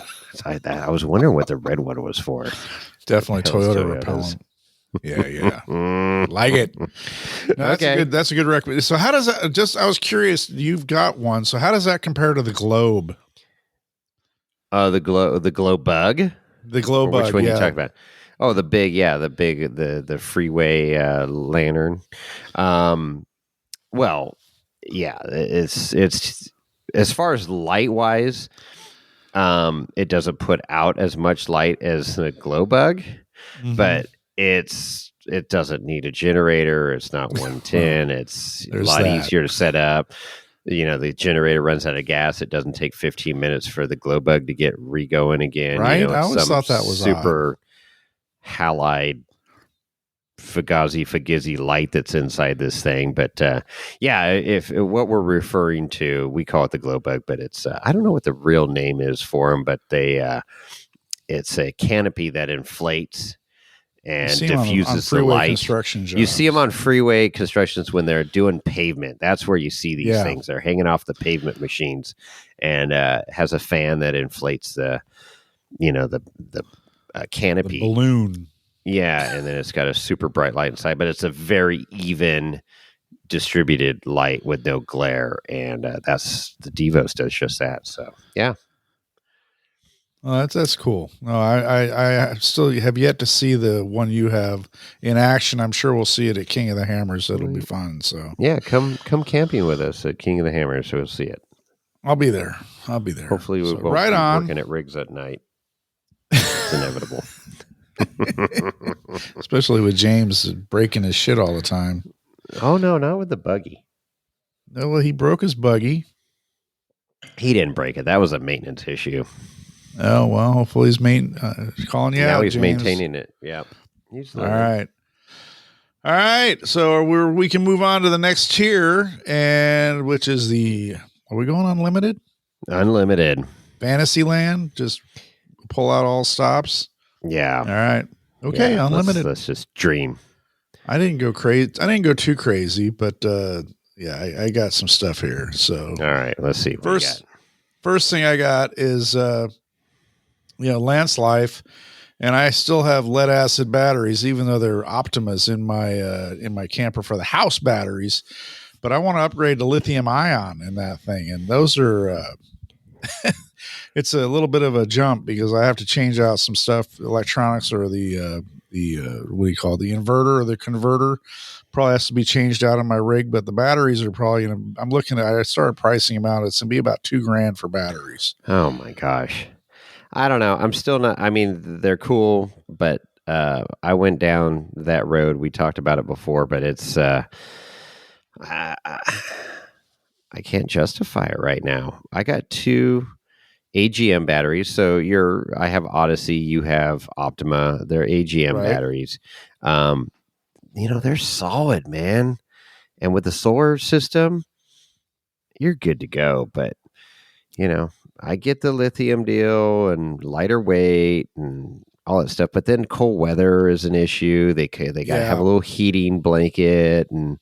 Speaker 2: I was wondering what the red one was for.
Speaker 3: Definitely Toyota repellent. Yeah. Like it. No, okay. That's a good recommendation. So how does that, I was curious, you've got one. So how does that compare to the Globe?
Speaker 2: The glow bug?
Speaker 3: The glow bug.
Speaker 2: Which one you talk about? Oh, the the freeway lantern. Well, yeah, it's as far as light wise, it doesn't put out as much light as the glow bug, but it doesn't need a generator. It's not 110. It's a lot easier to set up. The generator runs out of gas. It doesn't take 15 minutes for the glow bug to get re-going again.
Speaker 3: Right? I always thought that was
Speaker 2: super halide fagizzy light that's inside this thing. But if what we're referring to, we call it the glow bug, but it's I don't know what the real name is for them, but it's a canopy that inflates and diffuses the light. You see them on freeway constructions when they're doing pavement. That's where you see these things. They're hanging off the pavement machines, and has a fan that inflates the canopy,
Speaker 3: the balloon.
Speaker 2: Yeah, and then it's got a super bright light inside, but it's a very even distributed light with no glare, and that's the Devos does just that. So yeah.
Speaker 3: Oh, that's cool. No, I still have yet to see the one you have in action. I'm sure we'll see it at King of the Hammers. It'll be fun. So
Speaker 2: yeah, come camping with us at King of the Hammers. So we'll see it.
Speaker 3: I'll be there.
Speaker 2: Hopefully we won't be working at rigs at night. It's inevitable.
Speaker 3: Especially with James breaking his shit all the time.
Speaker 2: Oh no, not with the buggy.
Speaker 3: No, well, he broke his buggy.
Speaker 2: He didn't break it. That was a maintenance issue.
Speaker 3: Oh, well, hopefully he's calling you out.
Speaker 2: Now he's
Speaker 3: James.
Speaker 2: maintaining it. Yeah.
Speaker 3: All right. So we can move on to the next tier, and which is are we going unlimited?
Speaker 2: Unlimited.
Speaker 3: Fantasyland. Just pull out all stops.
Speaker 2: Yeah.
Speaker 3: All right. Okay. Yeah, unlimited.
Speaker 2: Let's just dream.
Speaker 3: I didn't go crazy. I didn't go too crazy, but I got some stuff here. So
Speaker 2: all right, let's see.
Speaker 3: First thing I got is Lance Life, and I still have lead acid batteries, even though they're Optimas in my camper for the house batteries. But I want to upgrade to lithium ion in that thing, and those are. It's a little bit of a jump because I have to change out some stuff, electronics or the what do you call it? The inverter or the converter probably has to be changed out on my rig, but the batteries are probably I started pricing them out. It's going to be about $2,000 for batteries.
Speaker 2: Oh my gosh. I don't know. I'm still not, they're cool, but I went down that road. We talked about it before, but it's, I can't justify it right now. I got 2 AGM batteries. So I have Odyssey, you have Optima. They're AGM batteries. They're solid, man. And with the solar system, you're good to go. But, I get the lithium deal and lighter weight and all that stuff. But then cold weather is an issue. They got to have a little heating blanket, and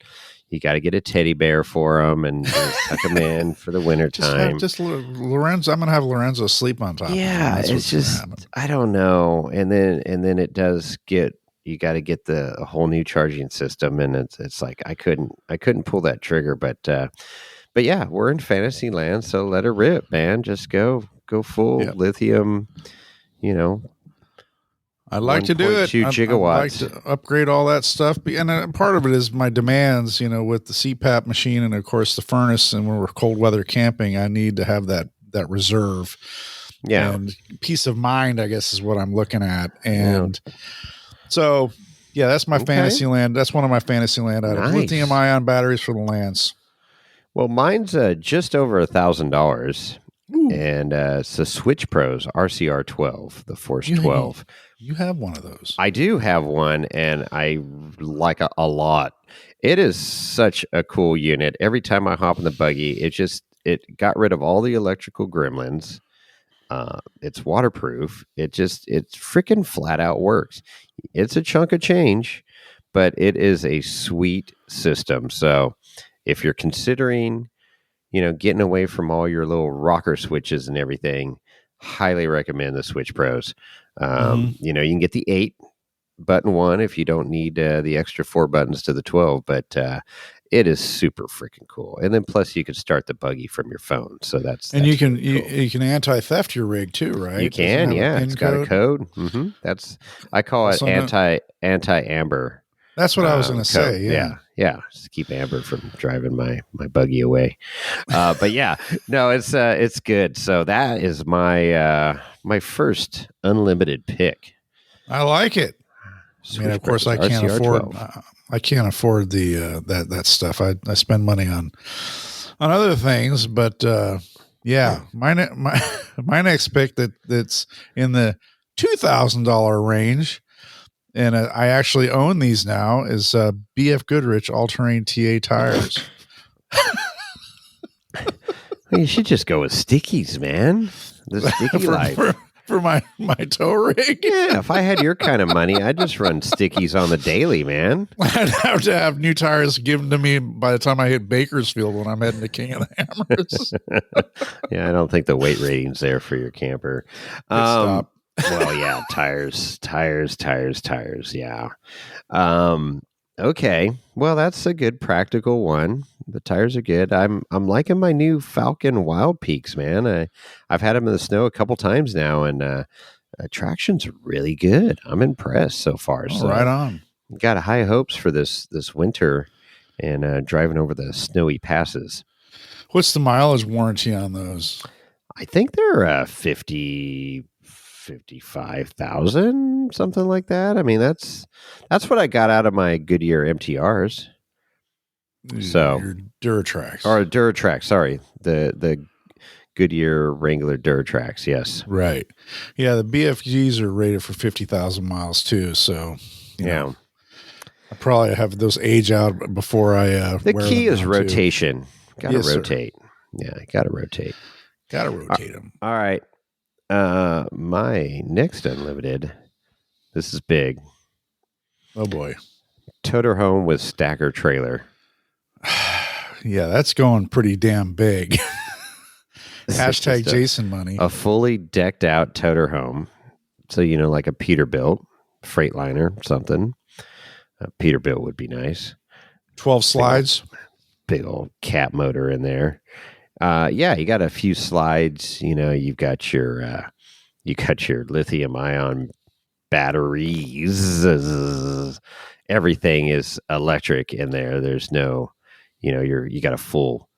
Speaker 2: you got to get a teddy bear for them and tuck them in for the winter time.
Speaker 3: Just Lorenzo. I'm going to have Lorenzo sleep on top.
Speaker 2: Yeah, it's just, I don't know. And then it does you got to get a whole new charging system, and it's like I couldn't pull that trigger. But yeah, we're in Fantasyland, so let her rip, man. Just go full lithium.
Speaker 3: I'd like to do it.
Speaker 2: 2 gigawatts.
Speaker 3: I'd like to upgrade all that stuff. And part of it is my demands, with the CPAP machine and, of course, the furnace. And when we're cold weather camping, I need to have that reserve.
Speaker 2: Yeah.
Speaker 3: And peace of mind, I guess, is what I'm looking at. And so, that's my Fantasyland. That's one of my Fantasyland items. Nice. Lithium ion batteries for the Lance.
Speaker 2: Well, mine's just over $1,000. And it's the Switch Pros RCR 12, the Force 12.
Speaker 3: You have one of those.
Speaker 2: I do have one, and I like it a lot. It is such a cool unit. Every time I hop in the buggy, it got rid of all the electrical gremlins. It's waterproof. It freaking flat out works. It's a chunk of change, but it is a sweet system. So if you're considering, getting away from all your little rocker switches and everything, highly recommend the Switch Pros. You can get the 8 button one if you don't need the extra 4 buttons to the 12, but it is super freaking cool. And then plus you can start the buggy from your phone. So that's
Speaker 3: you can
Speaker 2: really cool.
Speaker 3: you can anti-theft your rig too, right?
Speaker 2: You can, yeah. It's got a code. Mm-hmm. I call it anti-amber.
Speaker 3: That's what I was going to say.
Speaker 2: Yeah. Just keep amber from driving my buggy away. But yeah, no, it's good. So that is my my first unlimited pick.
Speaker 3: I like it. I mean, of course, I can't afford the that stuff. I spend money on other things, but yeah, my next pick that's in the $2,000 range, and I actually own these now, is BF Goodrich all-terrain TA tires.
Speaker 2: You should just go with stickies, man. The sticky life.
Speaker 3: For my tow rig.
Speaker 2: Yeah, if I had your kind of money, I'd just run stickies on the daily, man.
Speaker 3: I'd have to have new tires given to me by the time I hit Bakersfield when I'm heading to King of the Hammers.
Speaker 2: Yeah, I don't think the weight rating's there for your camper. Well, yeah, tires. Yeah. Okay. Well, that's a good practical one. The tires are good. I'm liking my new Falcon Wild Peaks, man. I've had them in the snow a couple times now, and traction's really good. I'm impressed so far. So
Speaker 3: right on.
Speaker 2: Got high hopes for this winter and driving over the snowy passes.
Speaker 3: What's the mileage warranty on those?
Speaker 2: I think they're 55,000, something like that. I mean, that's what I got out of my Goodyear MTRs. So
Speaker 3: your Duratrax,
Speaker 2: or Duratrax, sorry, the Goodyear Wrangler Duratrax, yes,
Speaker 3: right. Yeah, the BFGs are rated for 50,000 miles too. So
Speaker 2: yeah,
Speaker 3: I probably have those age out before I.
Speaker 2: The key is rotation. Got to
Speaker 3: yes,
Speaker 2: rotate.
Speaker 3: Sir.
Speaker 2: Yeah, got to rotate.
Speaker 3: Got to rotate them.
Speaker 2: All right. My next unlimited. This is big.
Speaker 3: Oh boy.
Speaker 2: Toter home with stacker trailer.
Speaker 3: Yeah, that's going pretty damn big. Hashtag Jason money.
Speaker 2: A fully decked out toter home. So, like a Peterbilt, Freightliner, something. A Peterbilt would be nice.
Speaker 3: 12 slides.
Speaker 2: Big old cat motor in there. Yeah, you got a few slides. You've got your lithium ion batteries. Everything is electric in there. There's no, you got a full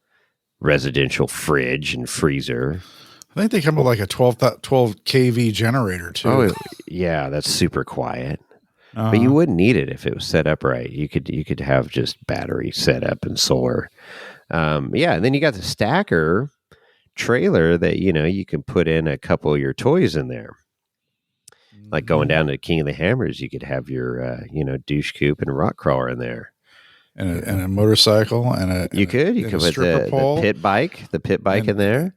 Speaker 2: residential fridge and freezer.
Speaker 3: I think they come with like a 12 kV generator too.
Speaker 2: Oh, yeah, that's super quiet. But you wouldn't need it if it was set up right. You could have just battery set up and solar. Yeah, and then you got the stacker trailer that you can put in a couple of your toys in there. Like going down to King of the Hammers, you could have your douche coupe and rock crawler in there,
Speaker 3: and a motorcycle and a
Speaker 2: you could put the pit bike in there.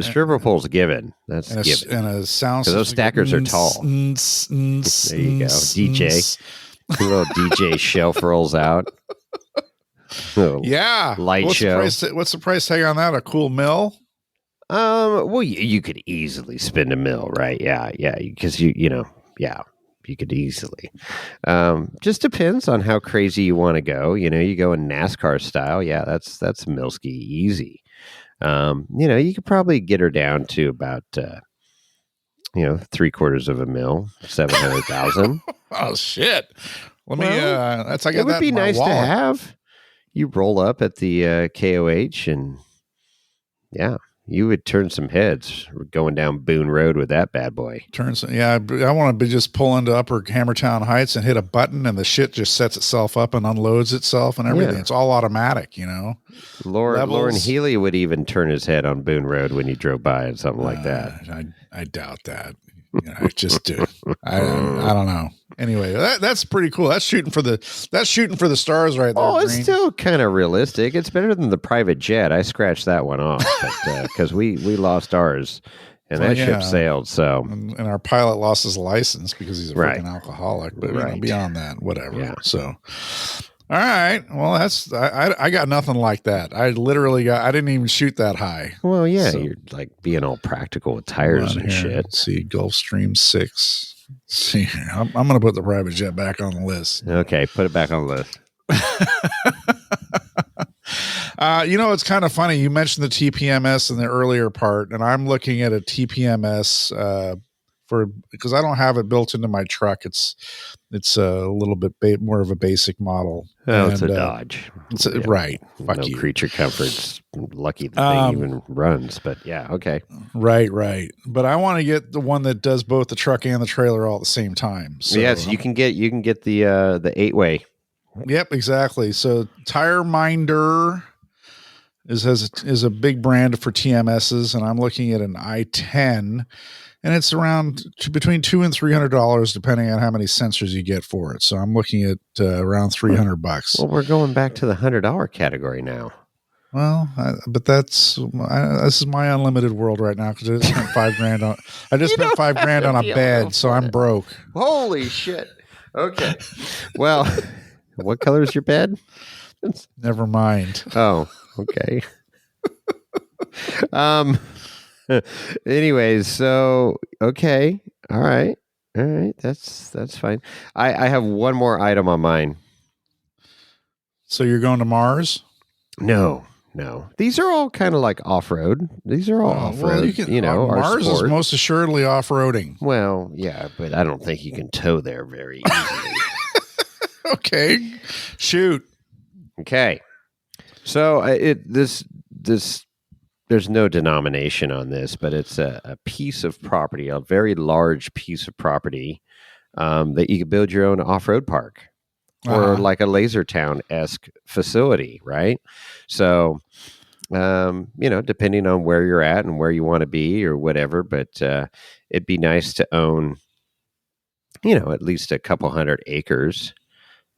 Speaker 2: Stripper pole's given. That's given.
Speaker 3: And a sound
Speaker 2: because those stackers are tall. There you go, DJ. Little DJ shelf rolls out.
Speaker 3: Yeah,
Speaker 2: light show.
Speaker 3: What's the price tag on that? A cool mill?
Speaker 2: Well, you could easily spend a mill, right? Yeah, because you could easily. Just depends on how crazy you want to go. You go in NASCAR style. Yeah, that's Milski easy. You could probably get her down to about 3/4 of a mil, 700,000.
Speaker 3: Oh shit! Let me. That's I got.
Speaker 2: It would
Speaker 3: that
Speaker 2: be
Speaker 3: in my
Speaker 2: nice
Speaker 3: wallet.
Speaker 2: to have. You roll up at the KOH and yeah. You would turn some heads going down Boone Road with that bad boy.
Speaker 3: I want to be just pull into Upper Hammertown Heights and hit a button and the shit just sets itself up and unloads itself and everything. Yeah. It's all automatic,
Speaker 2: Lauren Healy would even turn his head on Boone Road when you drove by and something like that.
Speaker 3: I doubt that. I just do. I don't know. Anyway, that's pretty cool. That's shooting for the stars right there.
Speaker 2: Oh, it's still kind of realistic. It's better than the private jet. I scratched that one off because we lost ours and that ship sailed. So
Speaker 3: and our pilot lost his license because he's a freaking alcoholic. But beyond that, whatever. Yeah. So, All right. Well, I got nothing like that. I didn't even shoot that high.
Speaker 2: Well, yeah, so, you're like being all practical with tires and shit.
Speaker 3: Let's see, Gulfstream 6. Let's see, I'm going to put the private jet back on the list.
Speaker 2: Okay, put it back on the list.
Speaker 3: It's kind of funny. You mentioned the TPMS in the earlier part, and I'm looking at a TPMS because I don't have it built into my truck. It's a little bit more of a basic model.
Speaker 2: Oh, it's a Dodge.
Speaker 3: Right.
Speaker 2: Fuck no creature comforts. Lucky the thing even runs, but yeah, okay.
Speaker 3: Right. But I want to get the one that does both the truck and the trailer all at the same time. So
Speaker 2: yes, you can get the 8-way.
Speaker 3: Yep, exactly. So Tire Minder is a big brand for TMSs, and I'm looking at an i10, and it's around between $200 and $300 depending on how many sensors you get for it. So I'm looking at around $300.
Speaker 2: Well, we're going back to the $100 category now.
Speaker 3: Well, but this is my unlimited world right now because I just spent $5,000 on. I just spent $5,000 on a bed, so I'm broke.
Speaker 2: Holy shit! Okay, well, what color is your bed?
Speaker 3: Never mind.
Speaker 2: Oh, okay. Anyways, so okay, all right, that's fine. I have one more item on mine.
Speaker 3: So you're going to Mars?
Speaker 2: No. These are all kind of like off-road. These are all off-road. Well,
Speaker 3: Mars is most assuredly off-roading.
Speaker 2: Well, yeah, but I don't think you can tow there very easily.
Speaker 3: Okay, shoot.
Speaker 2: Okay, so there's no denomination on this, but it's a piece of property, a very large piece of property that you could build your own off-road park or like a laser town-esque facility, right? So, depending on where you're at and where you want to be or whatever, but it'd be nice to own, at least a couple 100 acres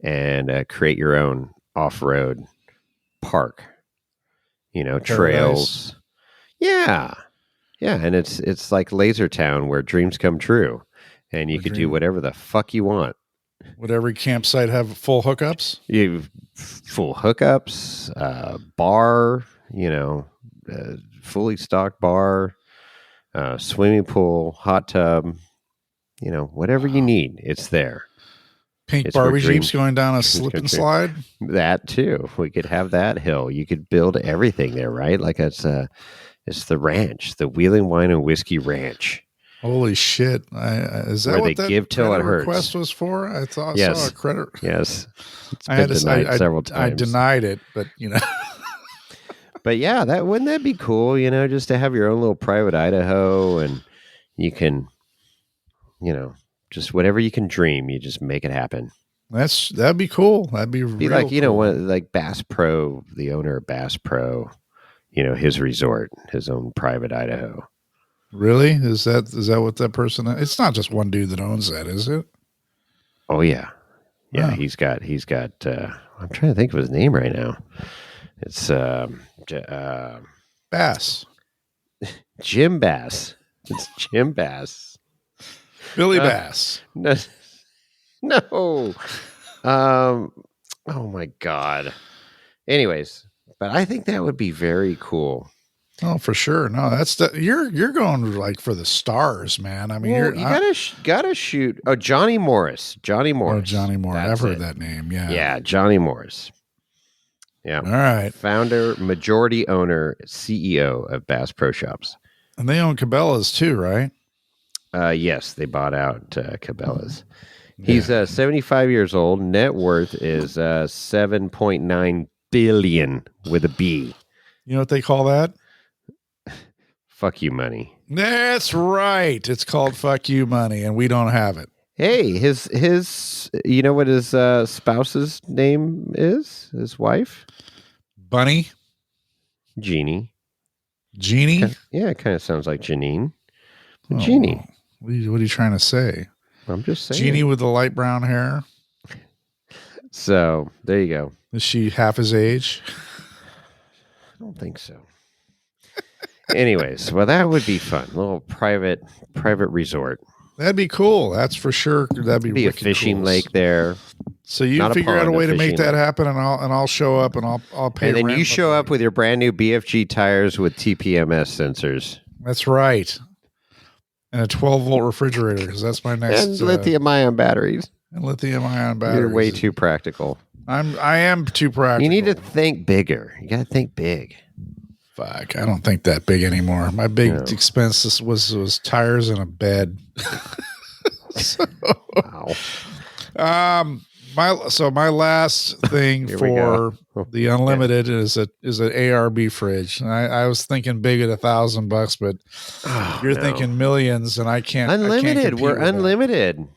Speaker 2: and create your own off-road park, trails. Yeah. And it's like Laser Town where dreams come true and you could do whatever the fuck you want.
Speaker 3: Would every campsite have full hookups?
Speaker 2: You've full hookups, bar, fully stocked bar, swimming pool, hot tub, whatever you need, it's there.
Speaker 3: Pink Barbie Jeeps going down a slip and slide?
Speaker 2: That too. We could have that hill. You could build everything there, right? Like it's the ranch, the Wheeling Wine and Whiskey Ranch.
Speaker 3: Holy shit! Is that
Speaker 2: where
Speaker 3: what
Speaker 2: they
Speaker 3: that
Speaker 2: give till it hurts
Speaker 3: request was for? I thought I saw a credit.
Speaker 2: Yes, it's been denied several times.
Speaker 3: I denied it, but
Speaker 2: But yeah, wouldn't that be cool? Just to have your own little private Idaho, and you can, just whatever you can dream, you just make it happen.
Speaker 3: That'd be cool. That'd be real
Speaker 2: like
Speaker 3: cool.
Speaker 2: Like Bass Pro, the owner of Bass Pro, his resort, his own private Idaho.
Speaker 3: Really? Is that what that person? It's not just one dude that owns that, is it?
Speaker 2: Oh yeah. He's got. I'm trying to think of his name right now. It's
Speaker 3: Bass.
Speaker 2: Jim Bass. It's Jim Bass.
Speaker 3: Billy Bass.
Speaker 2: No. Oh my God. Anyways, but I think that would be very cool.
Speaker 3: Oh, for sure. No, you're going like for the stars, man. I mean,
Speaker 2: you gotta shoot. Oh, Johnny Morris. Johnny Morris.
Speaker 3: Oh, Johnny Morris. I've heard that name. Yeah.
Speaker 2: Yeah, Johnny Morris. Yeah.
Speaker 3: All right.
Speaker 2: Founder, majority owner, CEO of Bass Pro Shops.
Speaker 3: And they own Cabela's too, right?
Speaker 2: Yes, they bought out Cabela's. He's 75 years old. Net worth is $7.9 billion with a B.
Speaker 3: You know what they call that?
Speaker 2: Fuck you money.
Speaker 3: That's right. It's called fuck you money, and we don't have it.
Speaker 2: Hey, his you know what his spouse's name is? His wife?
Speaker 3: Bunny?
Speaker 2: Jeannie?
Speaker 3: Yeah,
Speaker 2: it kind of sounds like Janine. Jeannie.
Speaker 3: What are you trying to say?
Speaker 2: I'm just saying.
Speaker 3: Jeannie with the light brown hair.
Speaker 2: So, there you go.
Speaker 3: Is she half his age?
Speaker 2: I don't think so. Anyways, well, that would be fun. A little private resort.
Speaker 3: That'd be cool. That's for sure. That'd be
Speaker 2: a fishing lake there.
Speaker 3: So you figure out a way to make that happen, and I'll show up, and I'll pay.
Speaker 2: And then you show up with your brand new BFG tires with TPMS sensors.
Speaker 3: That's right. And a 12-volt refrigerator, because that's my next.
Speaker 2: And lithium-ion batteries.
Speaker 3: And lithium-ion batteries.
Speaker 2: You're way too practical.
Speaker 3: I am too practical.
Speaker 2: You need to think bigger. You got to think big.
Speaker 3: Fuck, I don't think that big anymore. My big expense was tires and a bed.
Speaker 2: Wow.
Speaker 3: My last thing for the unlimited is an ARB fridge. And I was thinking big at $1,000, but you're thinking millions, and I can't.
Speaker 2: Unlimited. We're unlimited.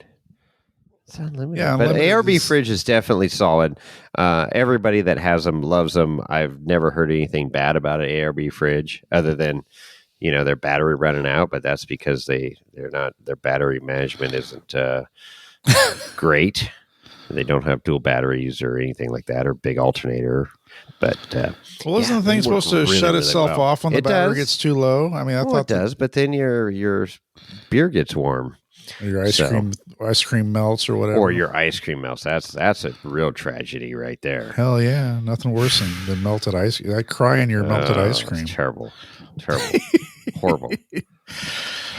Speaker 2: It's unlimited. Yeah, but ARB fridge is definitely solid. Everybody that has them loves them. I've never heard anything bad about an ARB fridge, other than their battery running out. But that's because their battery management isn't great. They don't have dual batteries or anything like that, or big alternator. But
Speaker 3: isn't the thing supposed to shut itself off when the battery gets too low? I mean, I thought
Speaker 2: it does, but then your beer gets warm.
Speaker 3: Your ice cream melts or whatever.
Speaker 2: Or your ice cream melts. That's a real tragedy right there.
Speaker 3: Hell yeah. Nothing worse than melted ice. I cry in your melted ice cream.
Speaker 2: It's terrible. Horrible.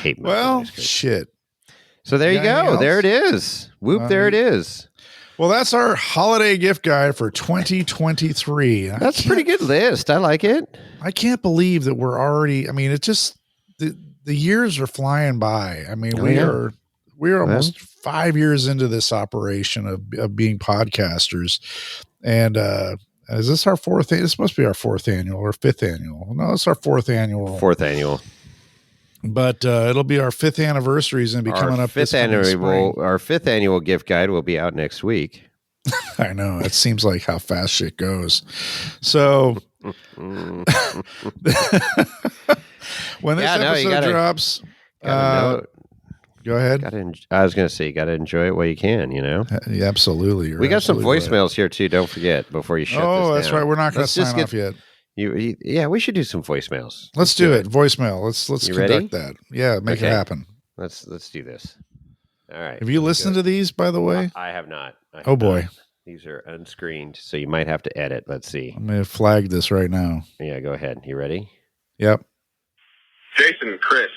Speaker 2: Hate melted ice cream.
Speaker 3: Shit.
Speaker 2: So there you go. There it is. Whoop, there it is.
Speaker 3: Well, that's our holiday gift guide for 2023.
Speaker 2: That's a pretty good list. I like it.
Speaker 3: I can't believe that we're already, it just, the years are flying by. We are almost 5 years into this operation of being podcasters. And is this our fourth? This must be our fourth annual or fifth annual. No, it's our fourth annual.
Speaker 2: Fourth annual.
Speaker 3: But it'll be our fifth anniversaries and be coming up.
Speaker 2: Our fifth annual gift guide will be out next week.
Speaker 3: I know. It seems like how fast shit goes. So when this episode drops, go ahead.
Speaker 2: I was going to say, you got to enjoy it while you can,
Speaker 3: Yeah, absolutely.
Speaker 2: We got some voicemails here too. Don't forget before you shut this down.
Speaker 3: Oh, that's right. We're not going to sign off yet.
Speaker 2: We should do some voicemails.
Speaker 3: Let's do it. Voicemail. Let's conduct that. Yeah, make it happen.
Speaker 2: Let's do this. All right.
Speaker 3: Have you listened to these, by the way?
Speaker 2: I have not.
Speaker 3: Oh boy.
Speaker 2: These are unscreened, so you might have to edit. Let's see.
Speaker 3: I'm going to flag this right now.
Speaker 2: Yeah, go ahead. You ready?
Speaker 3: Yep.
Speaker 4: Jason and Chris,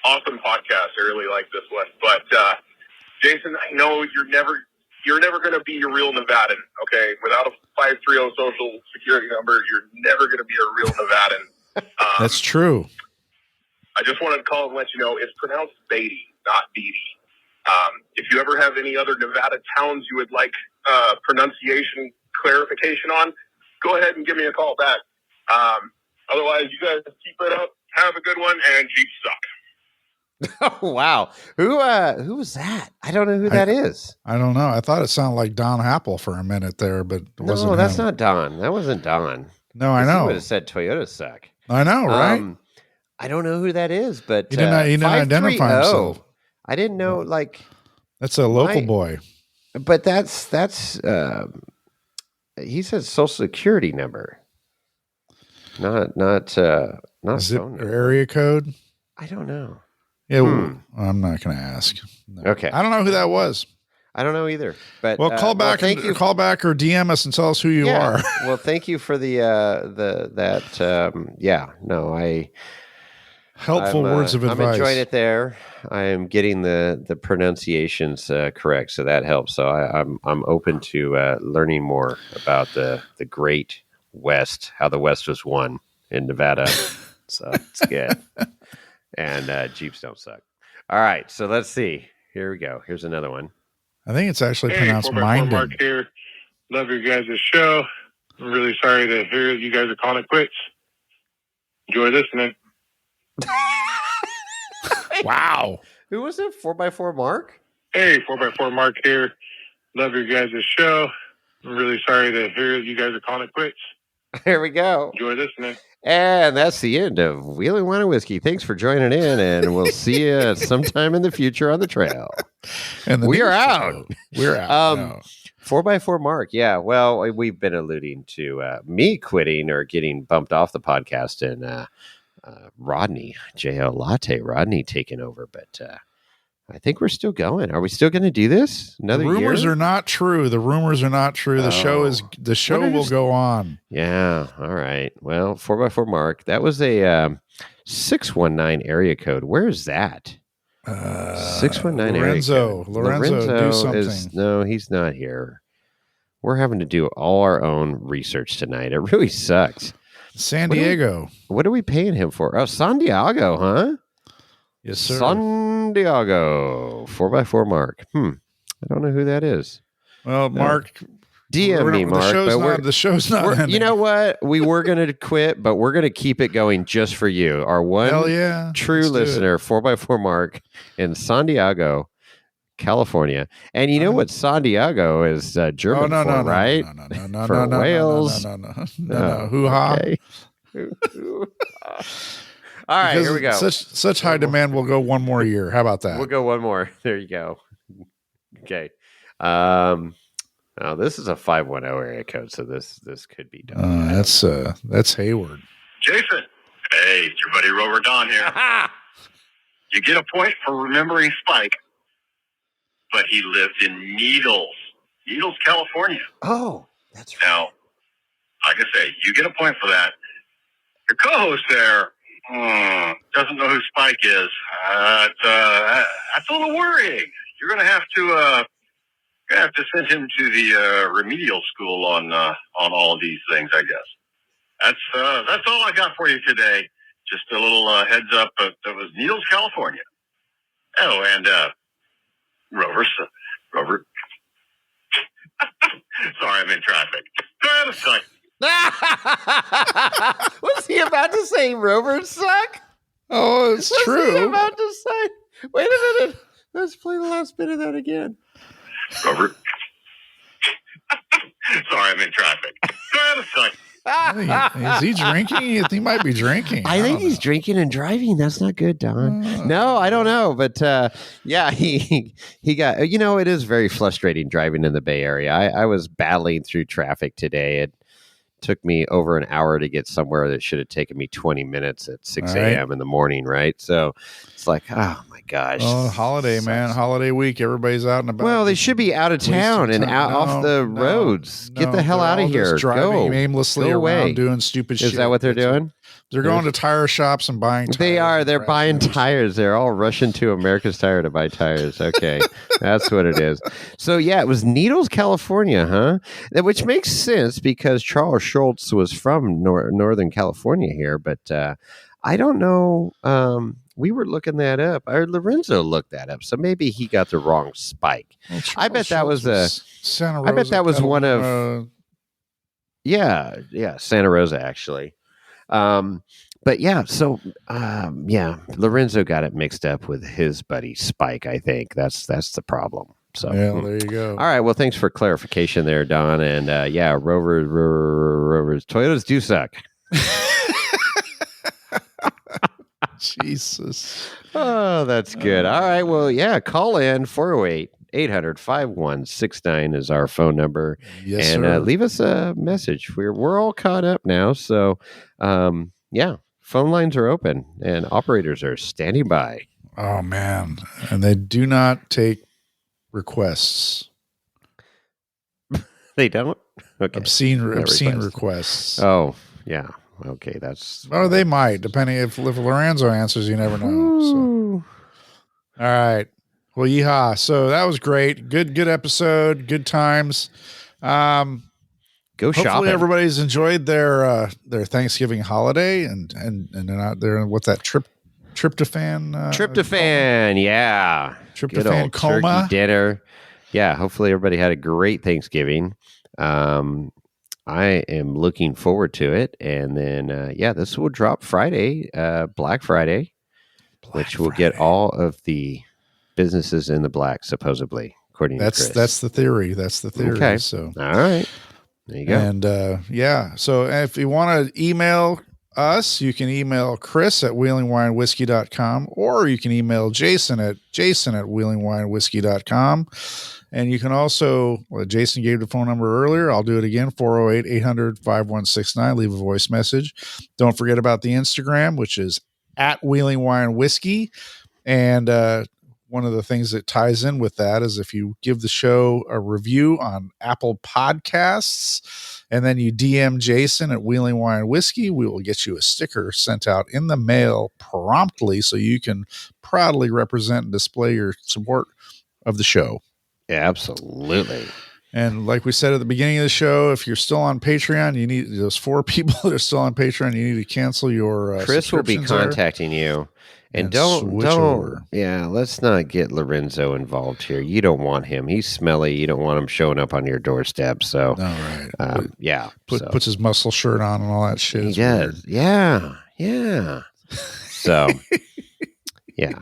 Speaker 4: awesome podcast. I really like this one. But Jason, I know you're never going to be your real Nevadan, okay? Without a 530 social security number, you're never going to be a real Nevadan.
Speaker 3: That's true.
Speaker 4: I just wanted to call and let you know it's pronounced Beatty, not Beatty. If you ever have any other Nevada towns you would like pronunciation clarification on, go ahead and give me a call back. Otherwise, you guys keep it up. Have a good one, and Jeep suck.
Speaker 2: Oh, wow. Who was that? I don't know who that is.
Speaker 3: I don't know. I thought it sounded like Don Apple for a minute there, but it wasn't.
Speaker 2: No, that's not Don. That wasn't Don.
Speaker 3: No, I know.
Speaker 2: He would have said Toyota suck.
Speaker 3: I know, right?
Speaker 2: I don't know who that is, but
Speaker 3: he didn't identify himself.
Speaker 2: I didn't know,
Speaker 3: that's a local boy.
Speaker 2: But that's he says social security number. Not
Speaker 3: is it area code?
Speaker 2: I don't know.
Speaker 3: Yeah, I'm not going to ask. No.
Speaker 2: Okay,
Speaker 3: I don't know who that was.
Speaker 2: I don't know either. But
Speaker 3: call back or DM us and tell us who you are.
Speaker 2: Well, thank you for
Speaker 3: helpful words of advice.
Speaker 2: I'm enjoying it there. I am getting the pronunciations correct, so that helps. So I'm open to learning more about the great West, how the West was won in Nevada. So it's good. And Jeeps don't suck. All right, so let's see. Here we go. Here's another one.
Speaker 3: I think it's actually pronounced Minden.
Speaker 4: Mark here. Love your guys' show. I'm really sorry to hear you guys are calling it quits. Enjoy listening.
Speaker 3: Wow.
Speaker 2: Who was it? 4x4 Mark?
Speaker 4: Hey, 4x4 Mark here. Love your guys' show. I'm really sorry to hear you guys are calling it quits.
Speaker 2: There we go.
Speaker 4: Enjoy listening.
Speaker 2: And that's the end of Wheeling Wine and Whiskey. Thanks for joining in, and we'll see you sometime in the future on the trail.
Speaker 3: And
Speaker 2: we are out.
Speaker 3: We're out.
Speaker 2: 4x4 Mark. Yeah. Well, we've been alluding to me quitting or getting bumped off the podcast, and Rodney, JL Latte, Rodney taking over. But I think we're still going. Are we still going to do this another year?
Speaker 3: The rumors are not true. The show will go on.
Speaker 2: Yeah. All right. Well, 4x4 Mark. That was a 619 area code. Where is that? 619
Speaker 3: Lorenzo.
Speaker 2: area code.
Speaker 3: Lorenzo, do something.
Speaker 2: No, he's not here. We're having to do all our own research tonight. It really sucks.
Speaker 3: San Diego.
Speaker 2: What are we paying him for? Oh, San Diego, huh?
Speaker 3: Yes, sir.
Speaker 2: San Diego, 4x4 Mark. I don't know who that is.
Speaker 3: Well, Mark,
Speaker 2: DM me, Mark.
Speaker 3: The show's not ending.
Speaker 2: You know what? We were going to quit, but we're going to keep it going just for you. Our one true listener, 4x4 Mark in San Diego, California. And you know what San Diego is German for, right?
Speaker 3: No,
Speaker 2: for whales.
Speaker 3: No. Hoo-ha.
Speaker 2: Okay. All right, here we go.
Speaker 3: Such high demand, we'll go one more year. How about that?
Speaker 2: We'll go one more. There you go. Okay. Oh, this is a 510 area code, so this could be done.
Speaker 3: That's Hayward.
Speaker 4: Jason. Hey, it's your buddy Rover Don here. You get a point for remembering Spike, but he lived in Needles, California.
Speaker 2: Oh, that's right.
Speaker 4: Now, like I say, you get a point for that. Your co-host there doesn't know who Spike is. That's a little worrying. You're going to have to send him to the remedial school on all of these things, I guess. That's all I got for you today. Just a little heads up. That was Needles, California. Oh, and Rover. Sorry, I'm in traffic.
Speaker 2: Was he about to say Rovers suck?
Speaker 3: Oh, it's true.
Speaker 2: Was he about to say? Wait a minute. Let's play the last bit of that again.
Speaker 4: Rover. Sorry, I'm in traffic.
Speaker 3: Is he drinking? He might be drinking.
Speaker 2: I think he's drinking and driving. That's not good, Don. No, I don't know. But yeah, he got, it is very frustrating driving in the Bay Area. I was battling through traffic today. It took me over an hour to get somewhere that should have taken me 20 minutes at 6 a.m. in the morning, right? So it's like, oh my gosh.
Speaker 3: Oh, holiday, man. Holiday week. Everybody's out and about.
Speaker 2: Well, they should be out of town and off the roads. Get the hell out of here.
Speaker 3: Driving aimlessly around doing stupid shit.
Speaker 2: Is that what they're doing?
Speaker 3: They're going to tire shops and buying tires.
Speaker 2: They are. They're buying tires. They're all rushing to America's Tire to buy tires. Okay. That's what it is. So, yeah, it was Needles, California, huh? Which makes sense because Charles Schultz was from Northern California here. But I don't know. We were looking that up. Or Lorenzo looked that up. So maybe he got the wrong Spike.
Speaker 3: Well,
Speaker 2: I bet that was
Speaker 3: Santa Rosa.
Speaker 2: I bet that was one of. Yeah, Santa Rosa, actually. But yeah, so Lorenzo got it mixed up with his buddy Spike. I think that's the problem. So
Speaker 3: yeah, there you go.
Speaker 2: All right, well, thanks for clarification there, Don. And Rovers, Toyotas do suck.
Speaker 3: Jesus.
Speaker 2: Oh, that's good. All right, well, yeah, call in 408-800-5169 is our phone number.
Speaker 3: Yes,
Speaker 2: and
Speaker 3: sir.
Speaker 2: Leave us a message. We're all caught up now, so phone lines are open and operators are standing by.
Speaker 3: Oh man, and they do not take requests.
Speaker 2: They don't? Okay.
Speaker 3: Obscene requests.
Speaker 2: Oh, yeah. Okay, that's...
Speaker 3: Oh, they might, depending if Lorenzo answers, you never know. So. All right. Well, yeehaw. So that was great. Good episode. Good times.
Speaker 2: Go shopping.
Speaker 3: Hopefully everybody's enjoyed their Thanksgiving holiday and they're not there. What's that? Tryptophan?
Speaker 2: Tryptophan, yeah.
Speaker 3: Tryptophan coma.
Speaker 2: Turkey dinner. Yeah, hopefully everybody had a great Thanksgiving. I am looking forward to it. And then, this will drop Friday, Black Friday, which will get all of the businesses in the black, supposedly, according to Chris.
Speaker 3: That's the theory.
Speaker 2: Okay.
Speaker 3: So,
Speaker 2: all right. There you go.
Speaker 3: And, so if you want to email us, you can email Chris at wheelingwinewhiskey.com, or you can email Jason at wheelingwinewhiskey.com. And you can also, Jason gave the phone number earlier. I'll do it again, 408-800-5169. Leave a voice message. Don't forget about the Instagram, which is at Wheeling Wine Whiskey. And one of the things that ties in with that is if you give the show a review on Apple Podcasts and then you DM Jason at Wheeling Wine Whiskey, we will get you a sticker sent out in the mail promptly so you can proudly represent and display your support of the show.
Speaker 2: Yeah, absolutely.
Speaker 3: And like we said at the beginning of the show, if you're still on Patreon, you need those 4 people that are still on Patreon. You need to cancel your
Speaker 2: Chris will be contacting you. And don't over. Yeah, let's not get Lorenzo involved here. You don't want him. He's smelly. You don't want him showing up on your doorstep. So,
Speaker 3: right.
Speaker 2: Puts
Speaker 3: his muscle shirt on and all that shit.
Speaker 2: Yeah. So, yeah.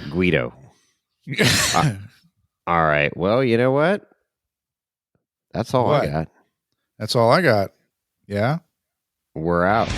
Speaker 2: Guido. All right. Well, you know what? That's all I got.
Speaker 3: That's all I got. Yeah.
Speaker 2: We're out.